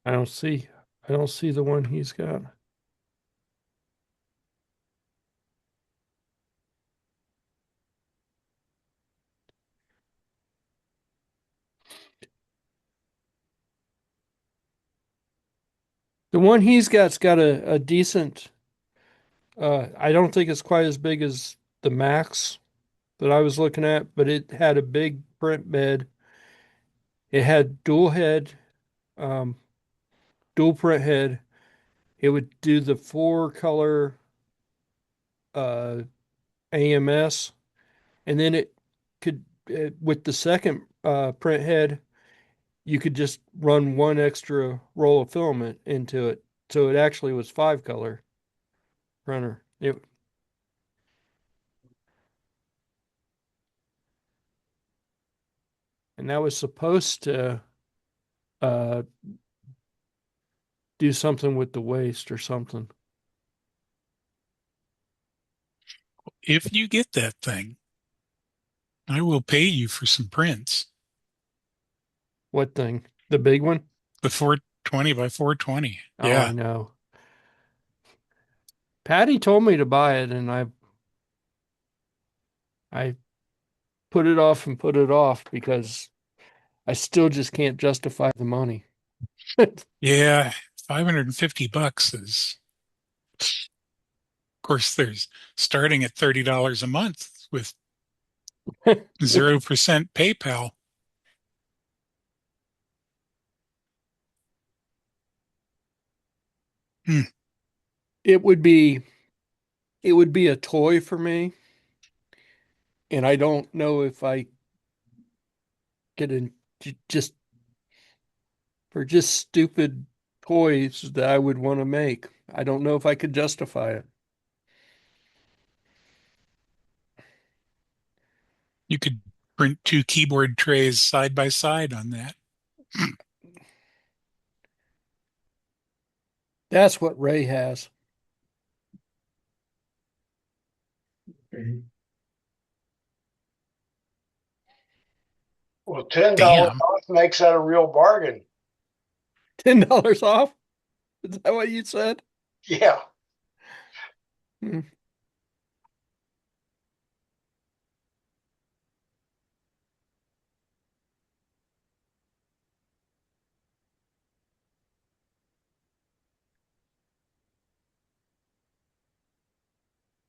I don't see I don't see the one he's got. The one he's got's got a decent I don't think it's quite as big as the Max that I was looking at, but it had a big print bed. It had um, dual print head. It would do the four color uh, AMS, and then it could with the second print head, you could just run one extra roll of filament into it, so it actually was five color printer. And that was supposed to uh, do something with the waste or something. If you get that thing, I will pay you for some prints. What thing? The big one? The 420 by 420. Oh, I Yeah. know. Patty told me to buy it, and I put it off and put it off because I still just can't justify the money. Yeah. 550 bucks is Of course, there's starting at $30 a month with 0% PayPal. Hmm. It would be a toy for me, and I don't know if I get in just for just stupid toys that I would want to make. I don't know if I could justify it. You could print 2 keyboard trays side by side on that. That's what Ray has. Well, $10 Damn. off makes that a real bargain. $10 off? Is that what you said? Yeah. Hmm.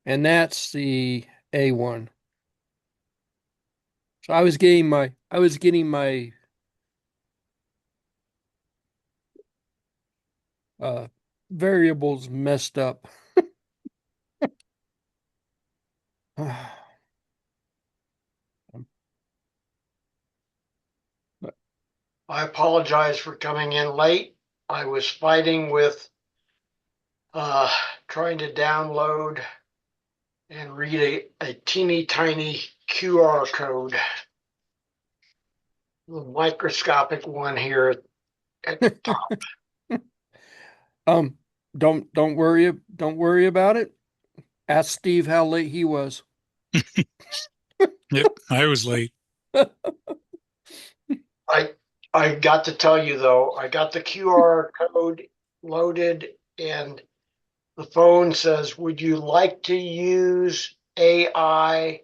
And that's the A1. So I was getting my uh variables messed up. I apologize for coming in late. I was fighting with uh, trying to download and read a teeny tiny QR code, the microscopic one here at the top. Um, don't worry about it. Ask Steve how late he was. Yep, I was late. I I got to tell you though, I got the QR code loaded and the phone says, "Would you like to use AI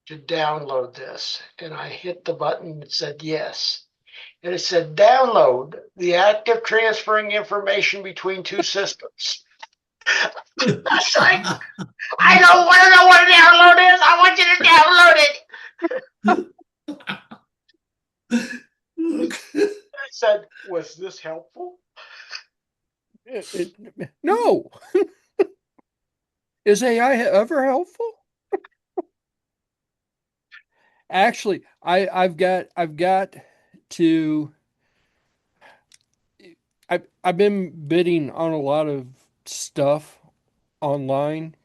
to download this?" And I hit the button that said yes. And it said, "Download the act of transferring information between two systems." That's like, I don't want to know what a download is. I want you to download it. I said, "Was this helpful?" No. Is AI ever helpful? Actually, I've got to I've been bidding on a lot of stuff online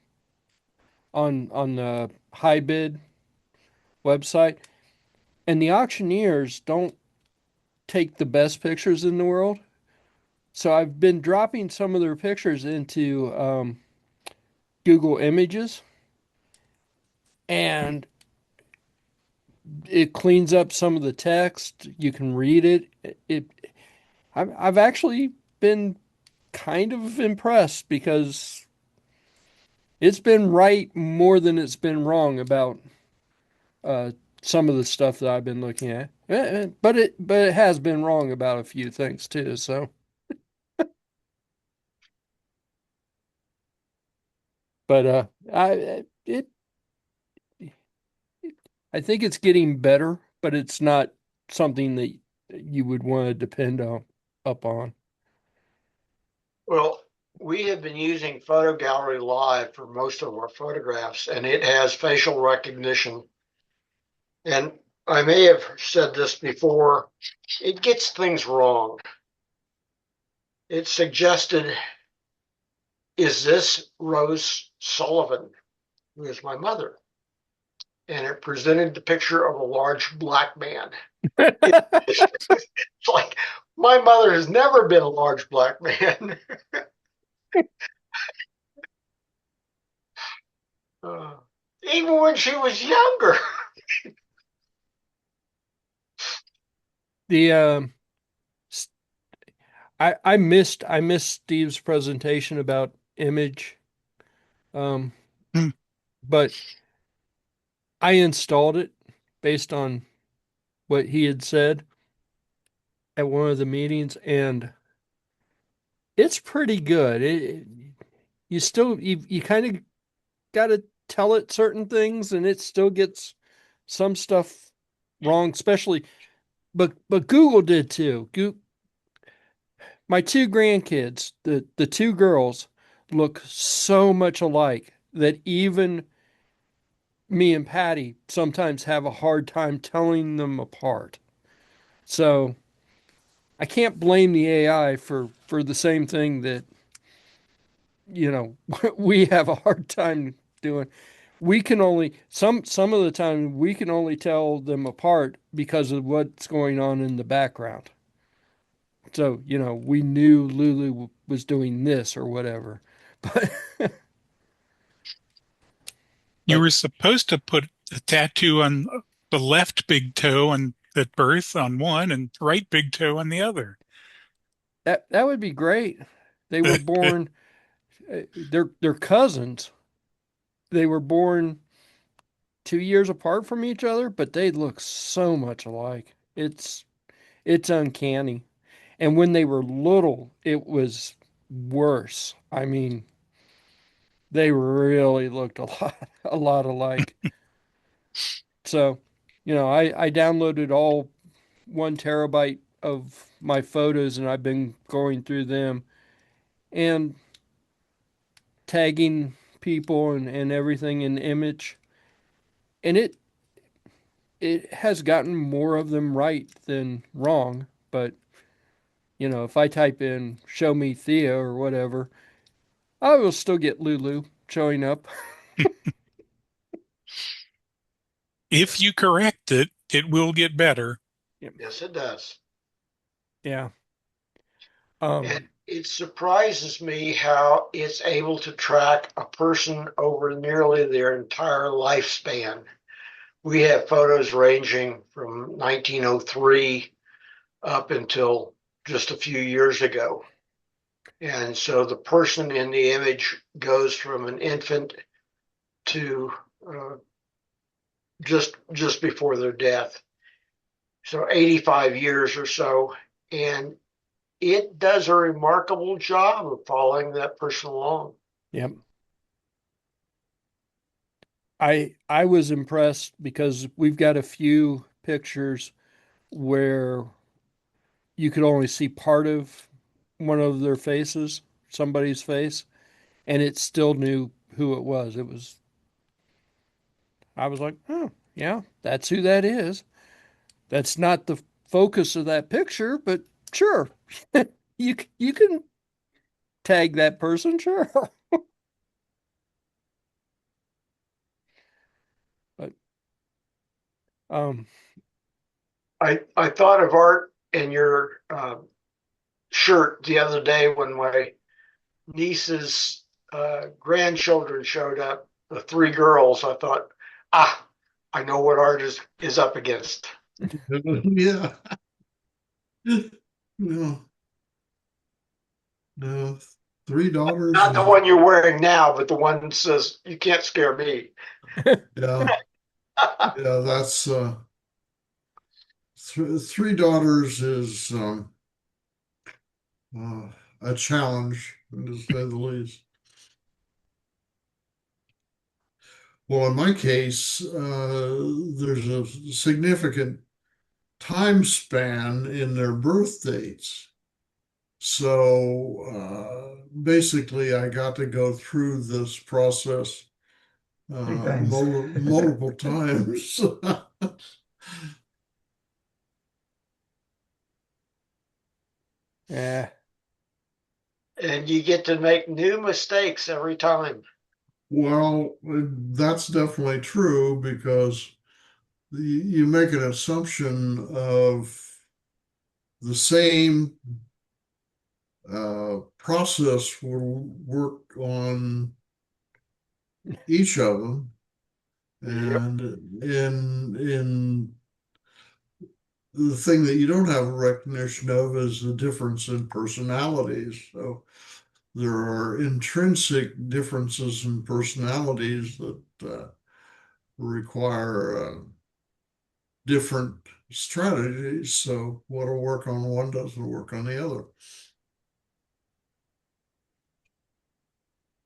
on the high bid website, and the auctioneers don't take the best pictures in the world. So I've been dropping some of their pictures into Google Images, and it cleans up some of the text. You can read it. I've actually been kind of impressed because it's been right more than it's been wrong about uh, some of the stuff that I've been looking at. But it has been wrong about a few things too. So, but I think it's getting better, but it's not something that you would want to depend on up on. Well, we have been using Photo Gallery Live for most of our photographs, and it has facial recognition. And I may have said this before, it gets things wrong. It suggested, "Is this Rose Sullivan, who is my mother?" And it presented the picture of a large black man. It's like, my mother has never been a large black man. uh, Even when she was younger. The I missed Steve's presentation about image, um, Hmm. but I installed it based on what he had said at one of the meetings, and it's pretty good. you kind of got to tell it certain things, and it still gets some stuff wrong, especially. But Google did too. My two grandkids, the two girls, look so much alike that even me and Patty sometimes have a hard time telling them apart. So I can't blame the AI for the same thing that, we have a hard time doing. We can only some of the time we can only tell them apart because of what's going on in the background. So, we knew Lulu was doing this or whatever. But You but were supposed to put a tattoo on the left big toe on at birth on one and right big toe on the other. that would be great. They were born they're cousins. They were born 2 years apart from each other, but they look so much alike. It's uncanny. And when they were little, it was worse. I mean, they really looked a lot alike. So, I downloaded all 1 terabyte of my photos and I've been going through them and tagging people and everything in image. And it has gotten more of them right than wrong. But, if I type in show me Thea or whatever, I will still get Lulu showing up. If you correct it, it will get better. Yes, it does. Yeah. And it surprises me how it's able to track a person over nearly their entire lifespan. We have photos ranging from 1903 up until just a few years ago. And so the person in the image goes from an infant to just before their death. So 85 years or so. And it does a remarkable job of following that person along. Yep. I was impressed because we've got a few pictures where you could only see part of one of their faces, somebody's face, and it still knew who it was. I was like, oh, yeah, that's who that is. That's not the focus of that picture, but sure, you can tag that person, sure. But um, I thought of Art in your shirt the other day when my niece's grandchildren showed up, the three girls. I thought, I know what Art is up against. Yeah. No, no. Three daughters Not the is, one you're wearing now, but the one that says, you can't scare me. yeah, yeah, that's three daughters is uh, a challenge, to say the least. Well, in my case, there's a significant time span in their birth dates. So basically, I got to go through this process 3 times. multiple times. yeah, And you get to make new mistakes every time. Well, that's definitely true because you make an assumption of the same process will work on each of them, Yep. and in the thing that you don't have a recognition of is the difference in personalities. So there are intrinsic differences in personalities that require different strategies. So what'll work on one doesn't work on the other.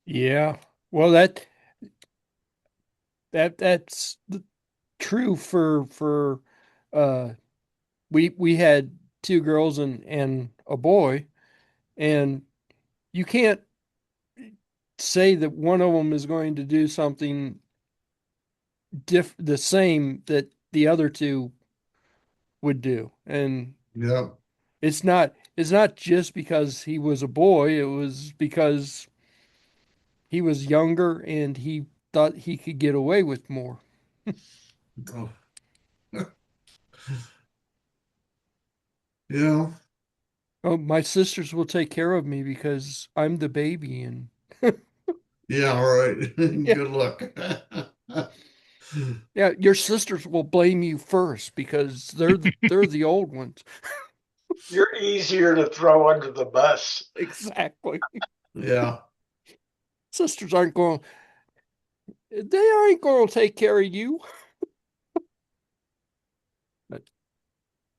Yeah. Well, that's true for uh we had two girls and a boy, and you can't say that one of them is going to do something the same that the other two would do. And Yeah. it's not just because he was a boy, it was because he was younger and he thought he could get away with more. Oh. Yeah. Oh, my sisters will take care of me because I'm the baby, and Yeah. All right. yeah, Good luck. yeah, your sisters will blame you first because they're the old ones. You're easier to throw under the bus. Exactly. Yeah. Sisters they aren't going to take care of you. But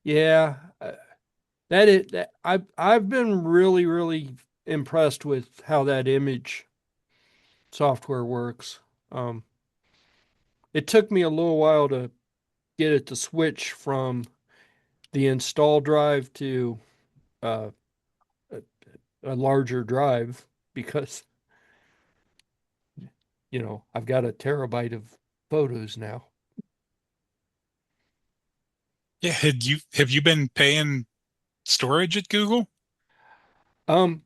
yeah, I've been really impressed with how that image software works. Um, it took me a little while to get it to switch from the install drive to uh, a, a larger drive because I've got a terabyte of photos now. Yeah, have you been paying storage at Google? Um,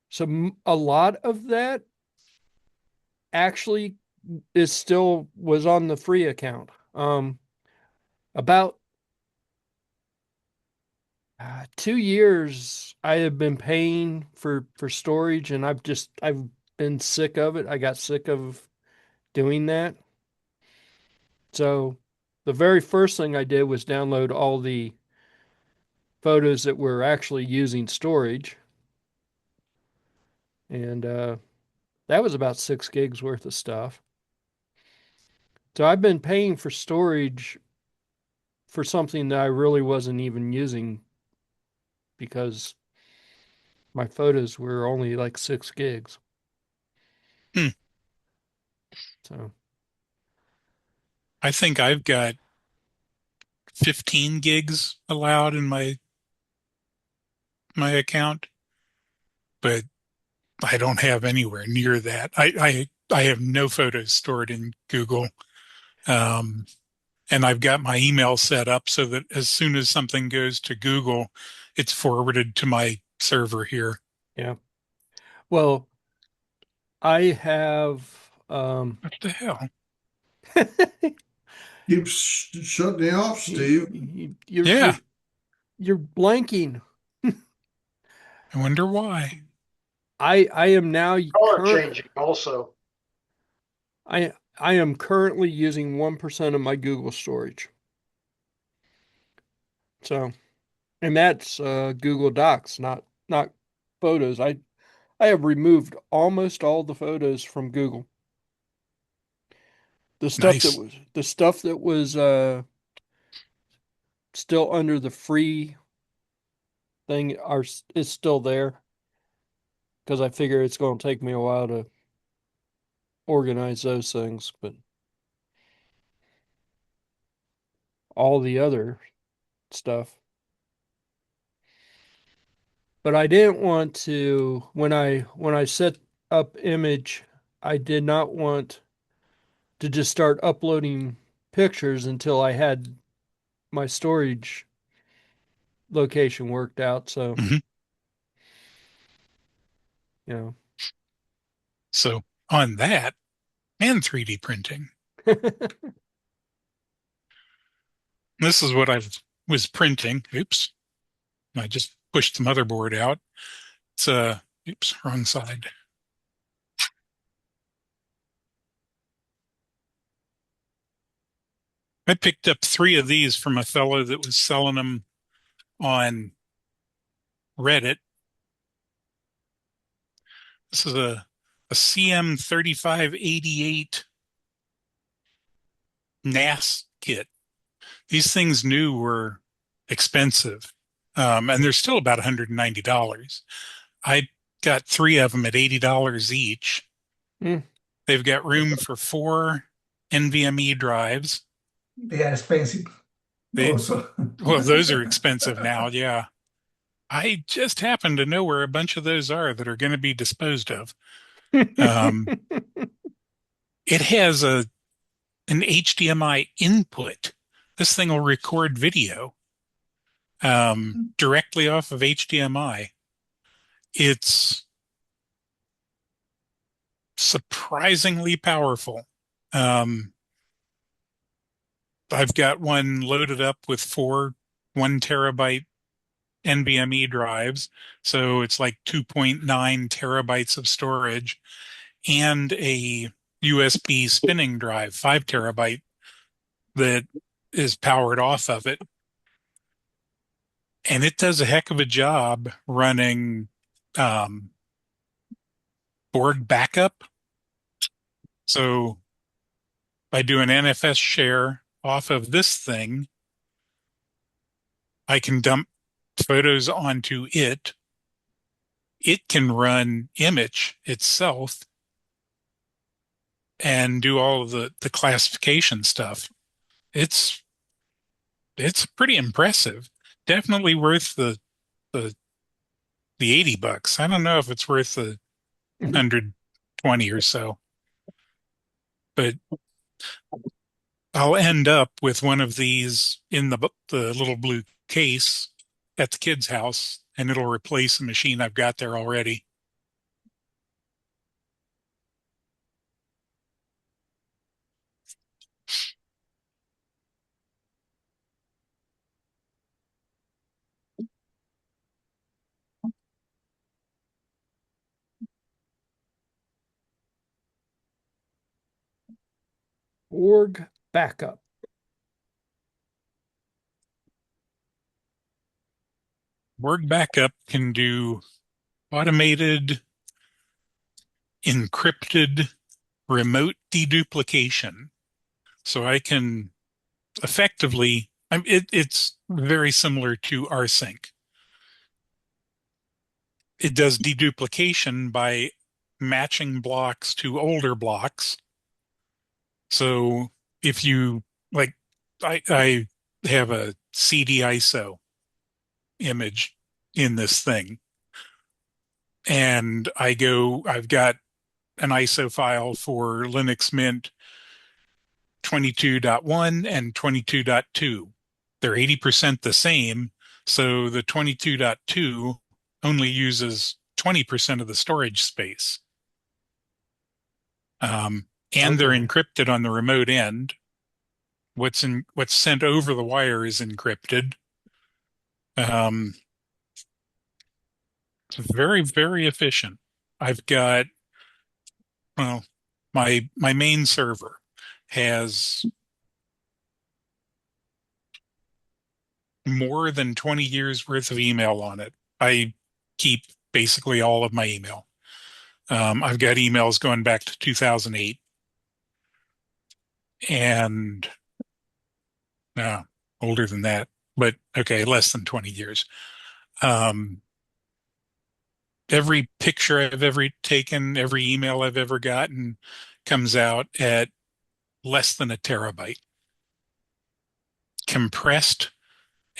so a lot of that actually is still was on the free account. About 2 years I have been paying for storage, and I've been sick of it. I got sick of doing that. So the very first thing I did was download all the photos that were actually using storage, and that was about 6 gigs worth of stuff. So I've been paying for storage for something that I really wasn't even using because my photos were only like 6 gigs. Hmm. So I think I've got 15 gigs allowed in my account, but I don't have anywhere near that. I have no photos stored in Google. Um, and I've got my email set up so that as soon as something goes to Google, it's forwarded to my server here. yeah. Well, I have What the hell? Keep shutting me off, Steve. you're Yeah, you're you're blanking. I wonder why. I am now Color current changing also. I am currently using 1% of my Google storage. So, and that's Google Docs, not photos. I have removed almost all the photos from Google. Nice. The stuff that was still under the free thing is still there because I figure it's going to take me a while to organize those things, but all the other stuff. But I didn't want to when I set up image, I did not want to just start uploading pictures until I had my storage location worked out. So, Hmm. you So on that and 3D printing, know. this is what I was printing. Oops. I just pushed the motherboard out. It's oops, wrong side. I picked up 3 of these from a fellow that was selling them on Reddit. This is a CM3588 NAS kit. These things new were expensive, and they're still about $190. I got 3 of them at $80 each, Mm. They've got room for 4 NVMe drives. They are expensive They, also. well, those are expensive now. Yeah. I just happen to know where a bunch of those are that are going to be disposed of. Um, it has an HDMI input. This thing will record video directly off of HDMI. It's surprisingly powerful. Um, I've got one loaded up with 4 1 terabyte NVMe drives. So it's like 2.9 terabytes of storage and a USB spinning drive, 5 terabyte, that is powered off of it. And it does a heck of a job running um, Borg backup. So by doing NFS share off of this thing, I can dump photos onto it. It can run image itself and do all of the classification stuff. It's it's pretty impressive. Definitely worth the the $80. I don't know if it's worth the 120 or so, but I'll end up with one of these in the little blue case at the kid's house, and it'll replace a machine I've got there already. Org backup. Borg Backup can do automated, encrypted, remote deduplication. So I can effectively, it's very similar to rsync. It does deduplication by matching blocks to older blocks. So if you like, I have a CD ISO image in this thing, and I've got an ISO file for Linux Mint 22.1 and 22.2. They're 80% the same. So the 22.2 only uses 20% of the storage space. And they're Okay. encrypted on the remote end. What's sent over the wire is encrypted. Um, it's very, very efficient. I've got, well, my main server has more than 20 years worth of email on it. I keep basically all of my email. I've got emails going back to 2008 and older than that, but okay, less than 20 years. Um, every picture I've ever taken, every email I've ever gotten comes out at less than a terabyte, compressed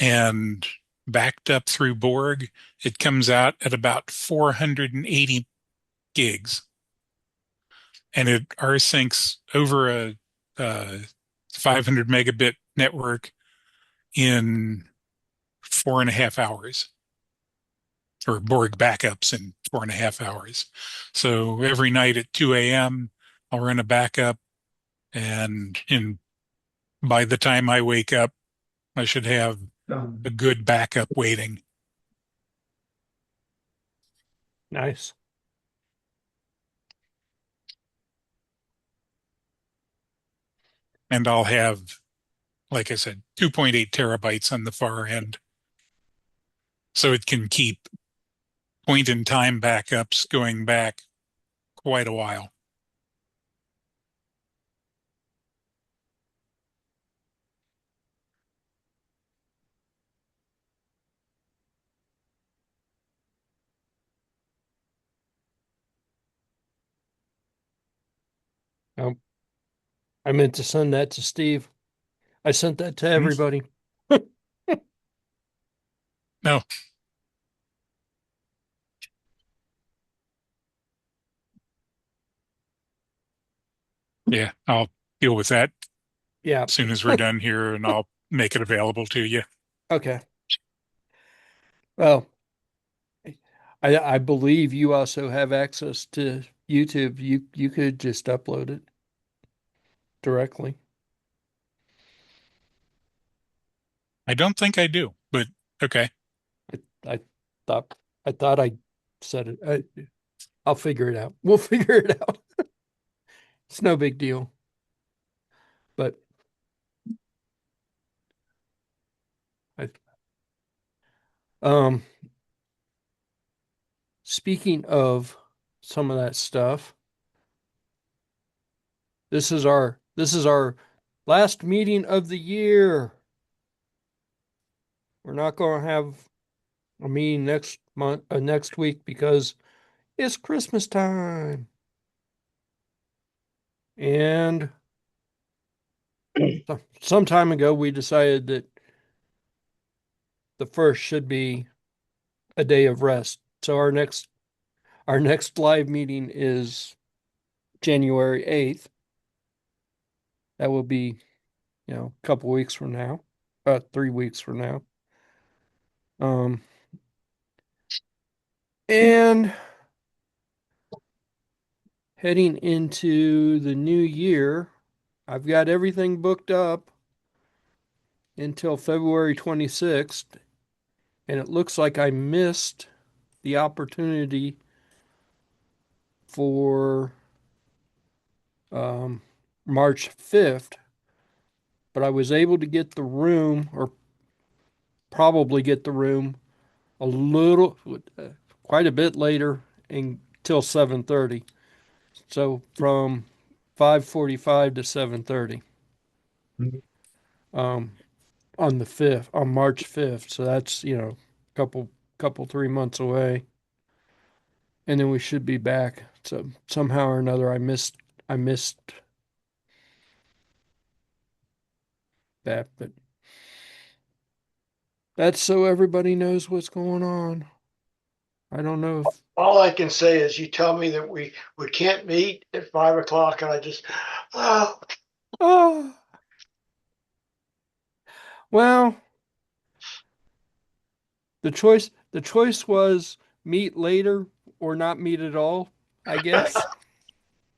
and backed up through Borg. It comes out at about 480 gigs, and it rsyncs over a 500 megabit network in 4.5 hours, or Borg backups in 4.5 hours. So every night at 2 a.m., I'll run a backup, and by the time I wake up, I should have a good backup waiting. Nice. And I'll have, like I said, 2.8 terabytes on the far end. So it can keep point in time backups going back quite a while. I meant to send that to Steve. I sent that to everybody. No. Yeah, I'll deal with that Yeah. as soon as we're done here, and I'll make it available to you. Okay. Well, I believe you also have access to YouTube. You could just upload it directly. I don't think I do, but okay. I thought I thought I said it. I'll figure it out. We'll figure it out. It's no big deal. But I um speaking of some of that stuff, this is our last meeting of the year. We're not going to have a meeting next month, next week because it's Christmas time. And some time ago, we decided that the first should be a day of rest. So our next live meeting is January 8th. That will be, a couple weeks from now, 3 weeks from now. And heading into the new year, I've got everything booked up until February 26th, and it looks like I missed the opportunity for March 5th, but I was able to get the room, or probably get the room a little, quite a bit later until 7:30. So from 5:45 to 7:30. Um, on the 5th, on March 5th. So that's, couple 3 months away. And then we should be back. So somehow or another I missed that, but that's so everybody knows what's going on. I don't know if All I can say is you tell me that we can't meet at 5 o'clock, and I just, oh, oh well, the choice was meet later or not meet at all, I guess,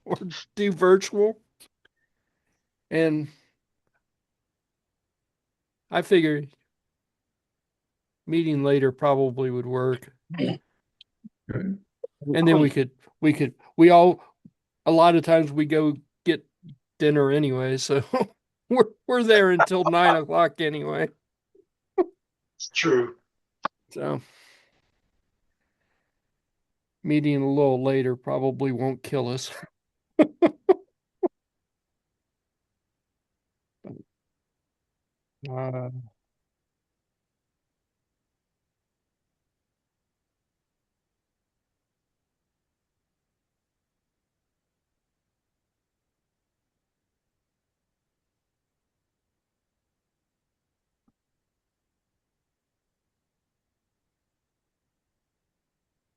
or do virtual. And I figured meeting later probably would work. Okay. And then we all a lot of times we go get dinner anyway, so we're there until 9 o'clock anyway. it's true. So meeting a little later probably won't kill us. Uh,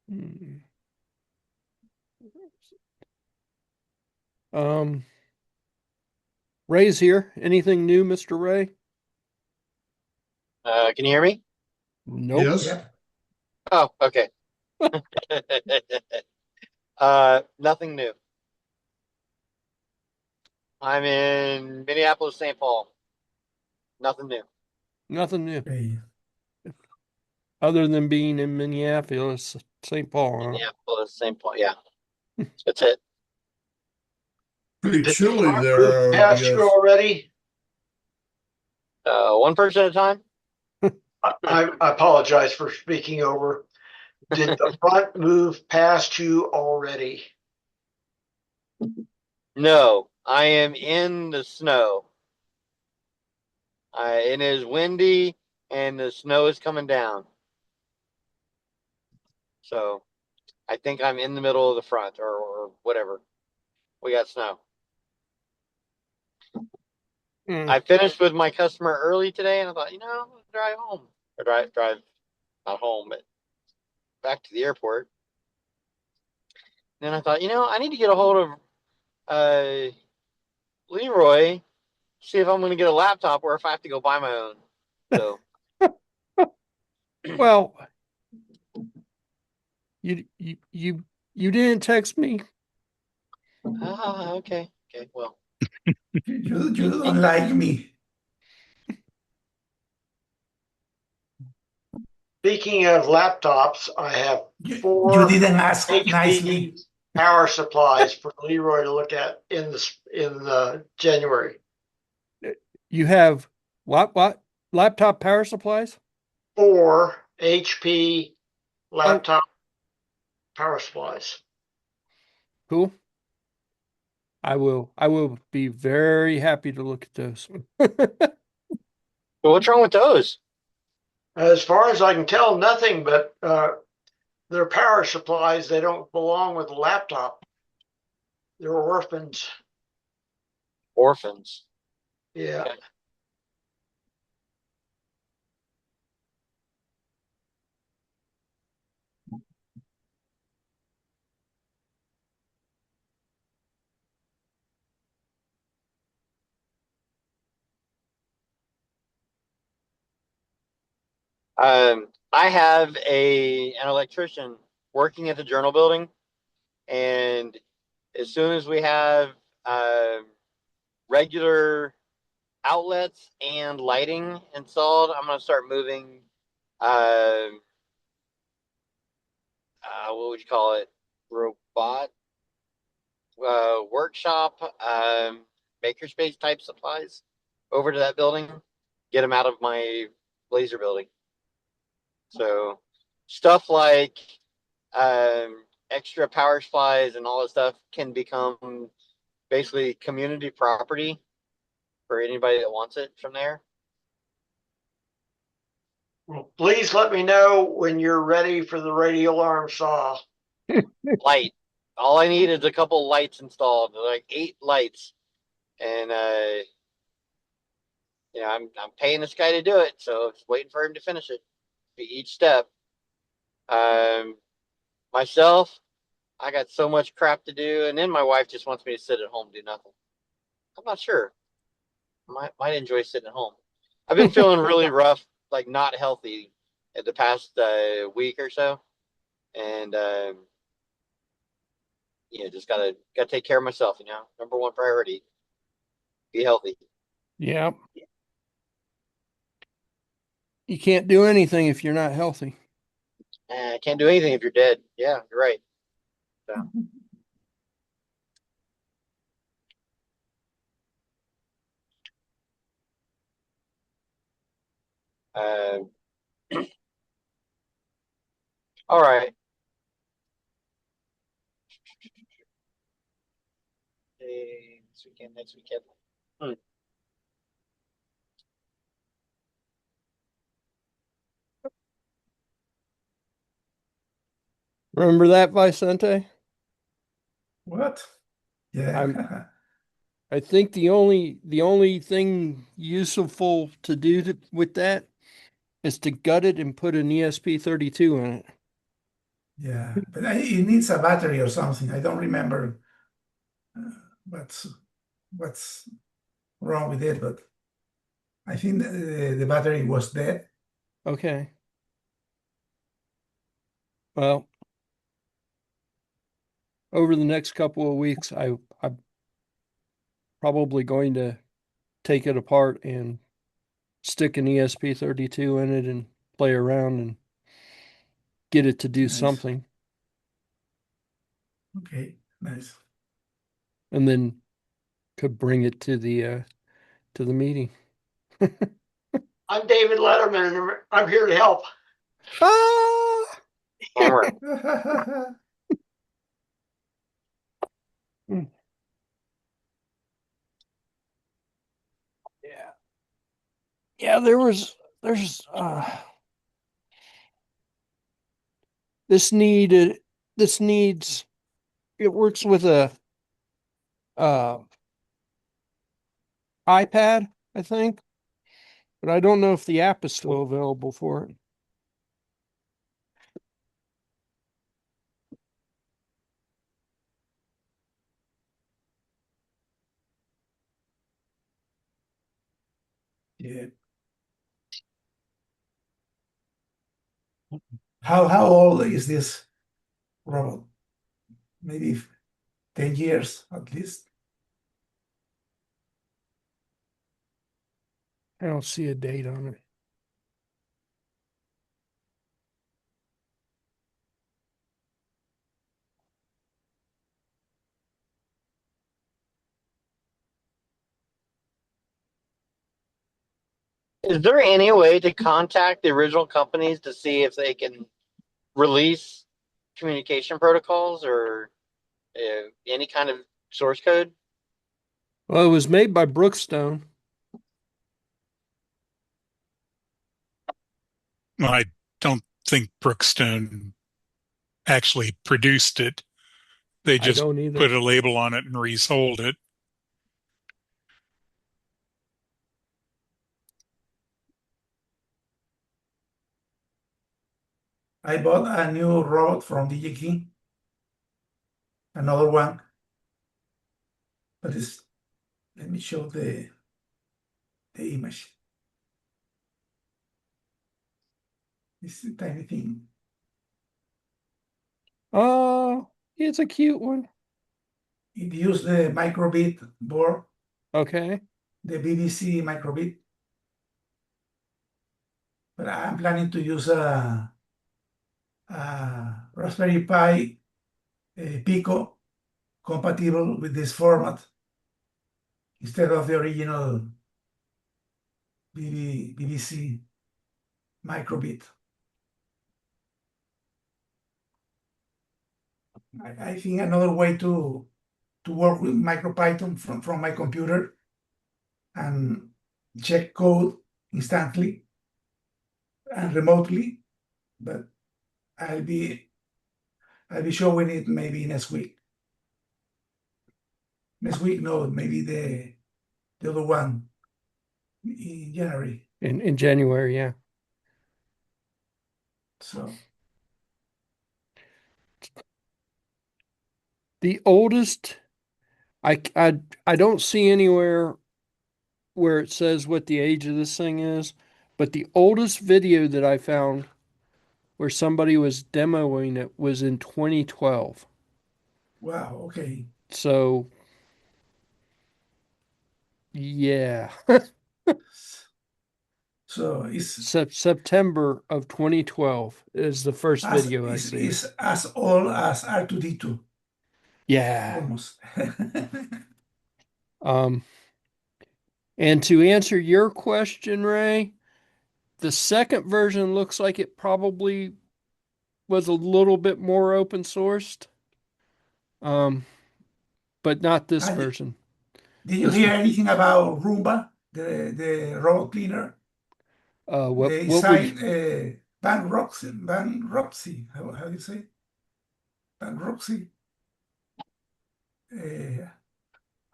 hmm. um, Ray's here. Anything new, Mr. Ray? Can you hear me? Nope. Yes. Yeah. Oh, okay. Nothing new. I'm in Minneapolis, St. Paul. Nothing new. Nothing new Okay. other than being in Minneapolis, St. Paul, huh? Minneapolis, St. Paul. Yeah, that's it. Pretty Did the chilly front there, move I would past you guess. already? One person at a time. I apologize for speaking over. Did the front move past you already? No, I am in the snow. It is windy and the snow is coming down. So I think I'm in the middle of the front or whatever. We got snow. I finished with my customer early today, and I thought, I'm gonna drive home or drive not home, but back to the airport. And then I thought, I need to get a hold of Leroy, see if I'm going to get a laptop or if I have to go buy my own. So, Well, you didn't text me. okay, well, You don't like me. Speaking of laptops, I have You 4 didn't ask HP nicely. power supplies for Leroy to look at in January. You have what laptop power supplies? 4 HP laptop power supplies. Cool. I will be very happy to look at those. but what's wrong with those? As far as I can tell, nothing, but they're power supplies. They don't belong with a laptop. They're orphans. Orphans. Yeah. Okay. I have an electrician working at the Journal Building, and as soon as we have regular outlets and lighting installed, I'm going to start moving. What would you call it? Robot workshop, makerspace type supplies over to that building. Get them out of my laser building. So stuff like extra power supplies and all that stuff can become basically community property for anybody that wants it from there. Well, please let me know when you're ready for the radio alarm saw. Light. All I need is a couple lights installed, like 8 lights, and I'm paying this guy to do it, so it's waiting for him to finish it. Each step. Myself, I got so much crap to do, and then my wife just wants me to sit at home and do nothing. I'm not sure. Might enjoy sitting at home. I've been feeling really rough, like not healthy, at the past week or so, and just gotta take care of myself. Number one priority: be healthy. Yeah. You can't do anything if you're not healthy. Can't do anything if you're dead. Yeah, you're right. So, uh, all right. Next weekend. Remember that, Vicente? What? Yeah. I think the only thing useful to do with that is to gut it and put an ESP32 in it. Yeah, but it needs a battery or something. I don't remember uh, what's what's wrong with it, but I think the battery was dead. Okay. Well, over the next couple of weeks, I'm probably going to take it apart and stick an ESP32 in it and play around and get it to do Nice. something, Okay, nice. and then could bring it to the meeting. I'm David Letterman, and I'm here to help. Ah! Hammer. Yeah. Yeah, there's this needs it works with a uh iPad I think. But I don't know if the app is still available for it. Yeah. How old is this robot? Maybe 10 years at least. I don't see a date on it. Is there any way to contact the original companies to see if they can release communication protocols or any kind of source code? Well, it was made by Brookstone. I don't think Brookstone actually produced it. They I just don't either. put a label on it and resold it. I bought a new robot from DigiKey, another one, but it's, let me show the image. It's a tiny thing. Oh, it's a cute one. It used the microbit board, Okay. the BBC microbit, but I'm planning to use a Raspberry Pi Pico compatible with this format instead of the original BBC microbit. I think another way to work with MicroPython from my computer and check code instantly and remotely, but I'll be showing it maybe next week. Next week, no, maybe the other one in January. In January, yeah. So The oldest, I don't see anywhere where it says what the age of this thing is, but the oldest video that I found where somebody was demoing it was in 2012. wow, okay. So, yeah. So it's September of 2012 is the first video I see. is as old as R2D2, Yeah. almost. Um, and to answer your question, Ray, the second version looks like it probably was a little bit more open sourced. But not this And version. did you This hear one. anything about Roomba, the robot cleaner? They What would you, signed bankruptcy. How do you say? Bankruptcy.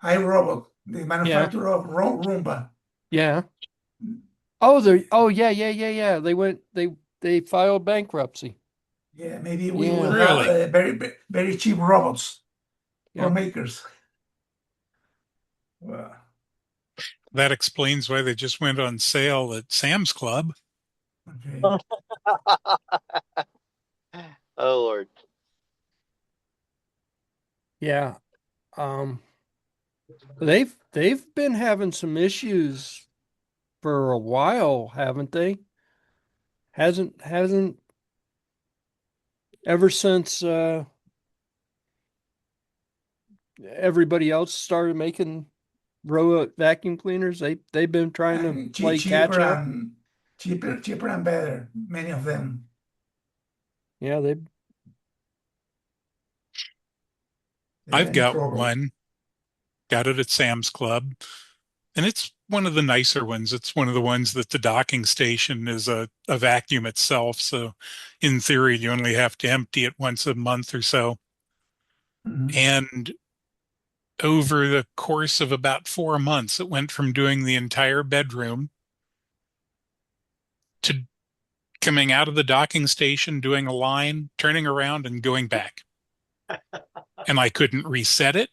iRobot, the yeah, manufacturer of Roomba. yeah. Oh, yeah. They filed bankruptcy. Yeah, maybe we will Yeah, have Really? very cheap robots for yeah. makers. Well, That explains why they just went on sale at Sam's Club. okay. Oh Lord. Yeah. Um, they've been having some issues for a while, haven't they? Hasn't ever since everybody else started making robot vacuum cleaners, they've been trying to And play catch up. cheaper and better. Many of them. Yeah, They've I've been in got trouble. one, got it at Sam's Club, and it's one of the nicer ones. It's one of the ones that the docking station is a vacuum itself. So in theory, you only have to empty it once a month or so. Mhm. And over the course of about 4 months, it went from doing the entire bedroom to coming out of the docking station, doing a line, turning around, and going back. And I couldn't reset it.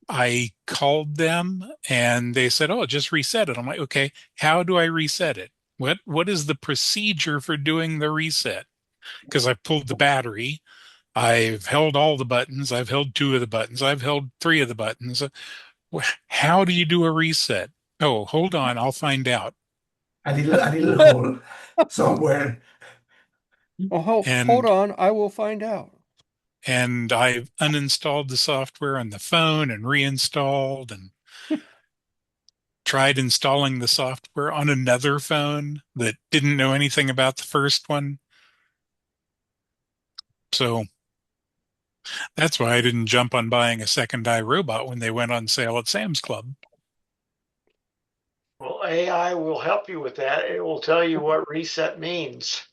I called them and they said, "Oh, just reset it." I'm like, "Okay, how do I reset it? What is the procedure for doing the reset?" Because I pulled the battery. I've held all the buttons. I've held 2 of the buttons. I've held 3 of the buttons. How do you do a reset? Oh, hold on, I'll find out. A little hole somewhere. Oh, hold And on, I will find out. and I've uninstalled the software on the phone and reinstalled and tried installing the software on another phone that didn't know anything about the first one. So that's why I didn't jump on buying a second iRobot when they went on sale at Sam's Club. Well, AI will help you with that. It will tell you what reset means.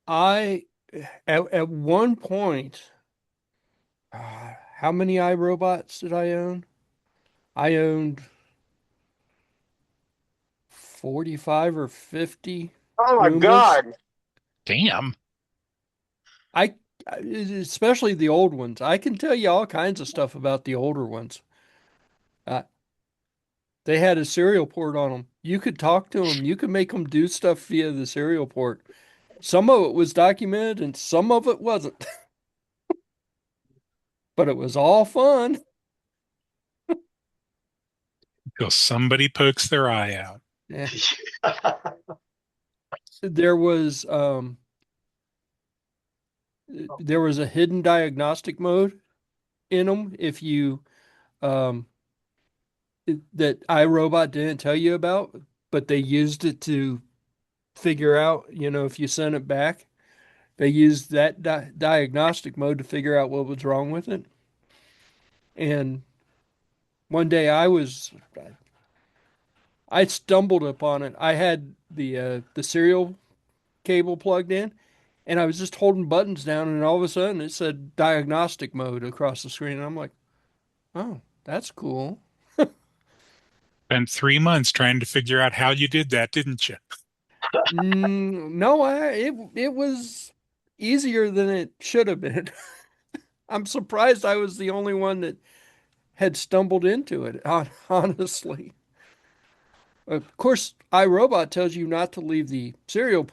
I at one point, how many iRobots did I own? I owned 45 or 50 Oh my Roombas. God. Damn. I especially the old ones. I can tell you all kinds of stuff about the older ones. Uh, they had a serial port on them. You could talk to them. You could make them do stuff via the serial port. Some of it was documented and some of it wasn't. But it was all fun. Until somebody pokes their eye out. Yeah. There was a hidden diagnostic mode in them if you um that iRobot didn't tell you about, but they used it to figure out, if you sent it back, they used that diagnostic mode to figure out what was wrong with it. And one day I stumbled upon it. I had the serial cable plugged in, and I was just holding buttons down, and all of a sudden it said diagnostic mode across the screen. And I'm like, oh, that's cool. Spent 3 months trying to figure out how you did that, didn't you? No, it was easier than it should have been. I'm surprised I was the only one that had stumbled into it, honestly. Of course, iRobot tells you not to leave the serial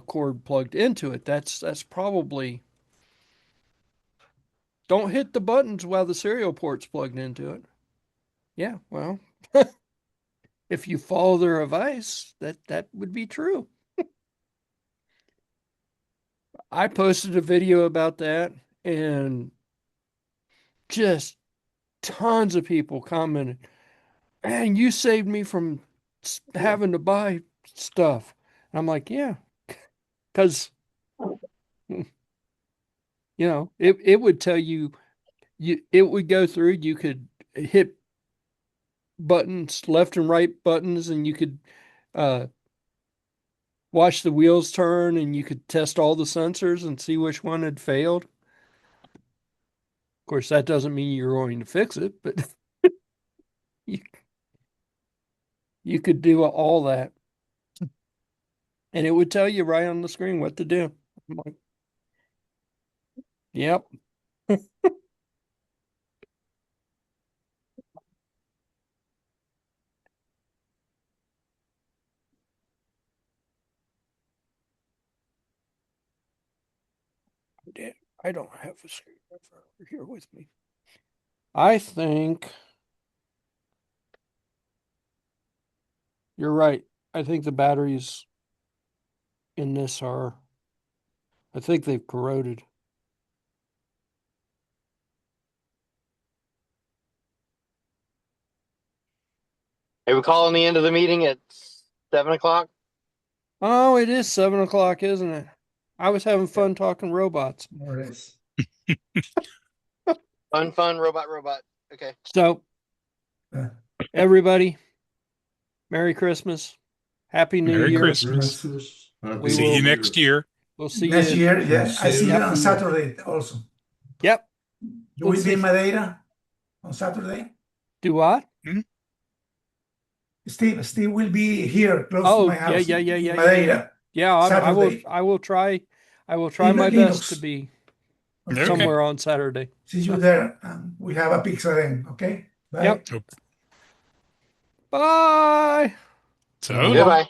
cord plugged into it. That's probably don't hit the buttons while the serial port's plugged into it. Yeah, well, if you follow their advice, that would be true. I posted a video about that, and just tons of people commented, "Man, you saved me from having to buy stuff." And I'm like, yeah, because it would tell you, it would go through. You could hit buttons, left and right buttons, and you could uh, watch the wheels turn, and you could test all the sensors and see which one had failed. Of course, that doesn't mean you're going to fix it, but you, you could do all that. And it would tell you right on the screen what to do. I'm like, yep. I don't have a screwdriver here with me. I think you're right. I think the batteries in this I think they've corroded. Are we calling the end of the meeting at 7 o'clock? Oh, it is 7 o'clock, isn't it? I was having fun talking robots. More or less. Fun, robot. Okay. So, Uh, everybody, Merry Christmas. Happy New Merry Year. Christmas. Happy See will- you next year. We'll see Next you. year, yeah. see I see you. you on Saturday also. Yep. You We'll will be see. in Madeira on Saturday. Do what? Steve will be here close to Oh, my yeah, house yeah, in yeah, yeah, yeah, Madeira. Yeah, I will. Saturday. I will try. I will try my best to be Okay. somewhere on Saturday. See you there. We have a pizza then. Okay. Bye. Yep. Bye. So Goodbye.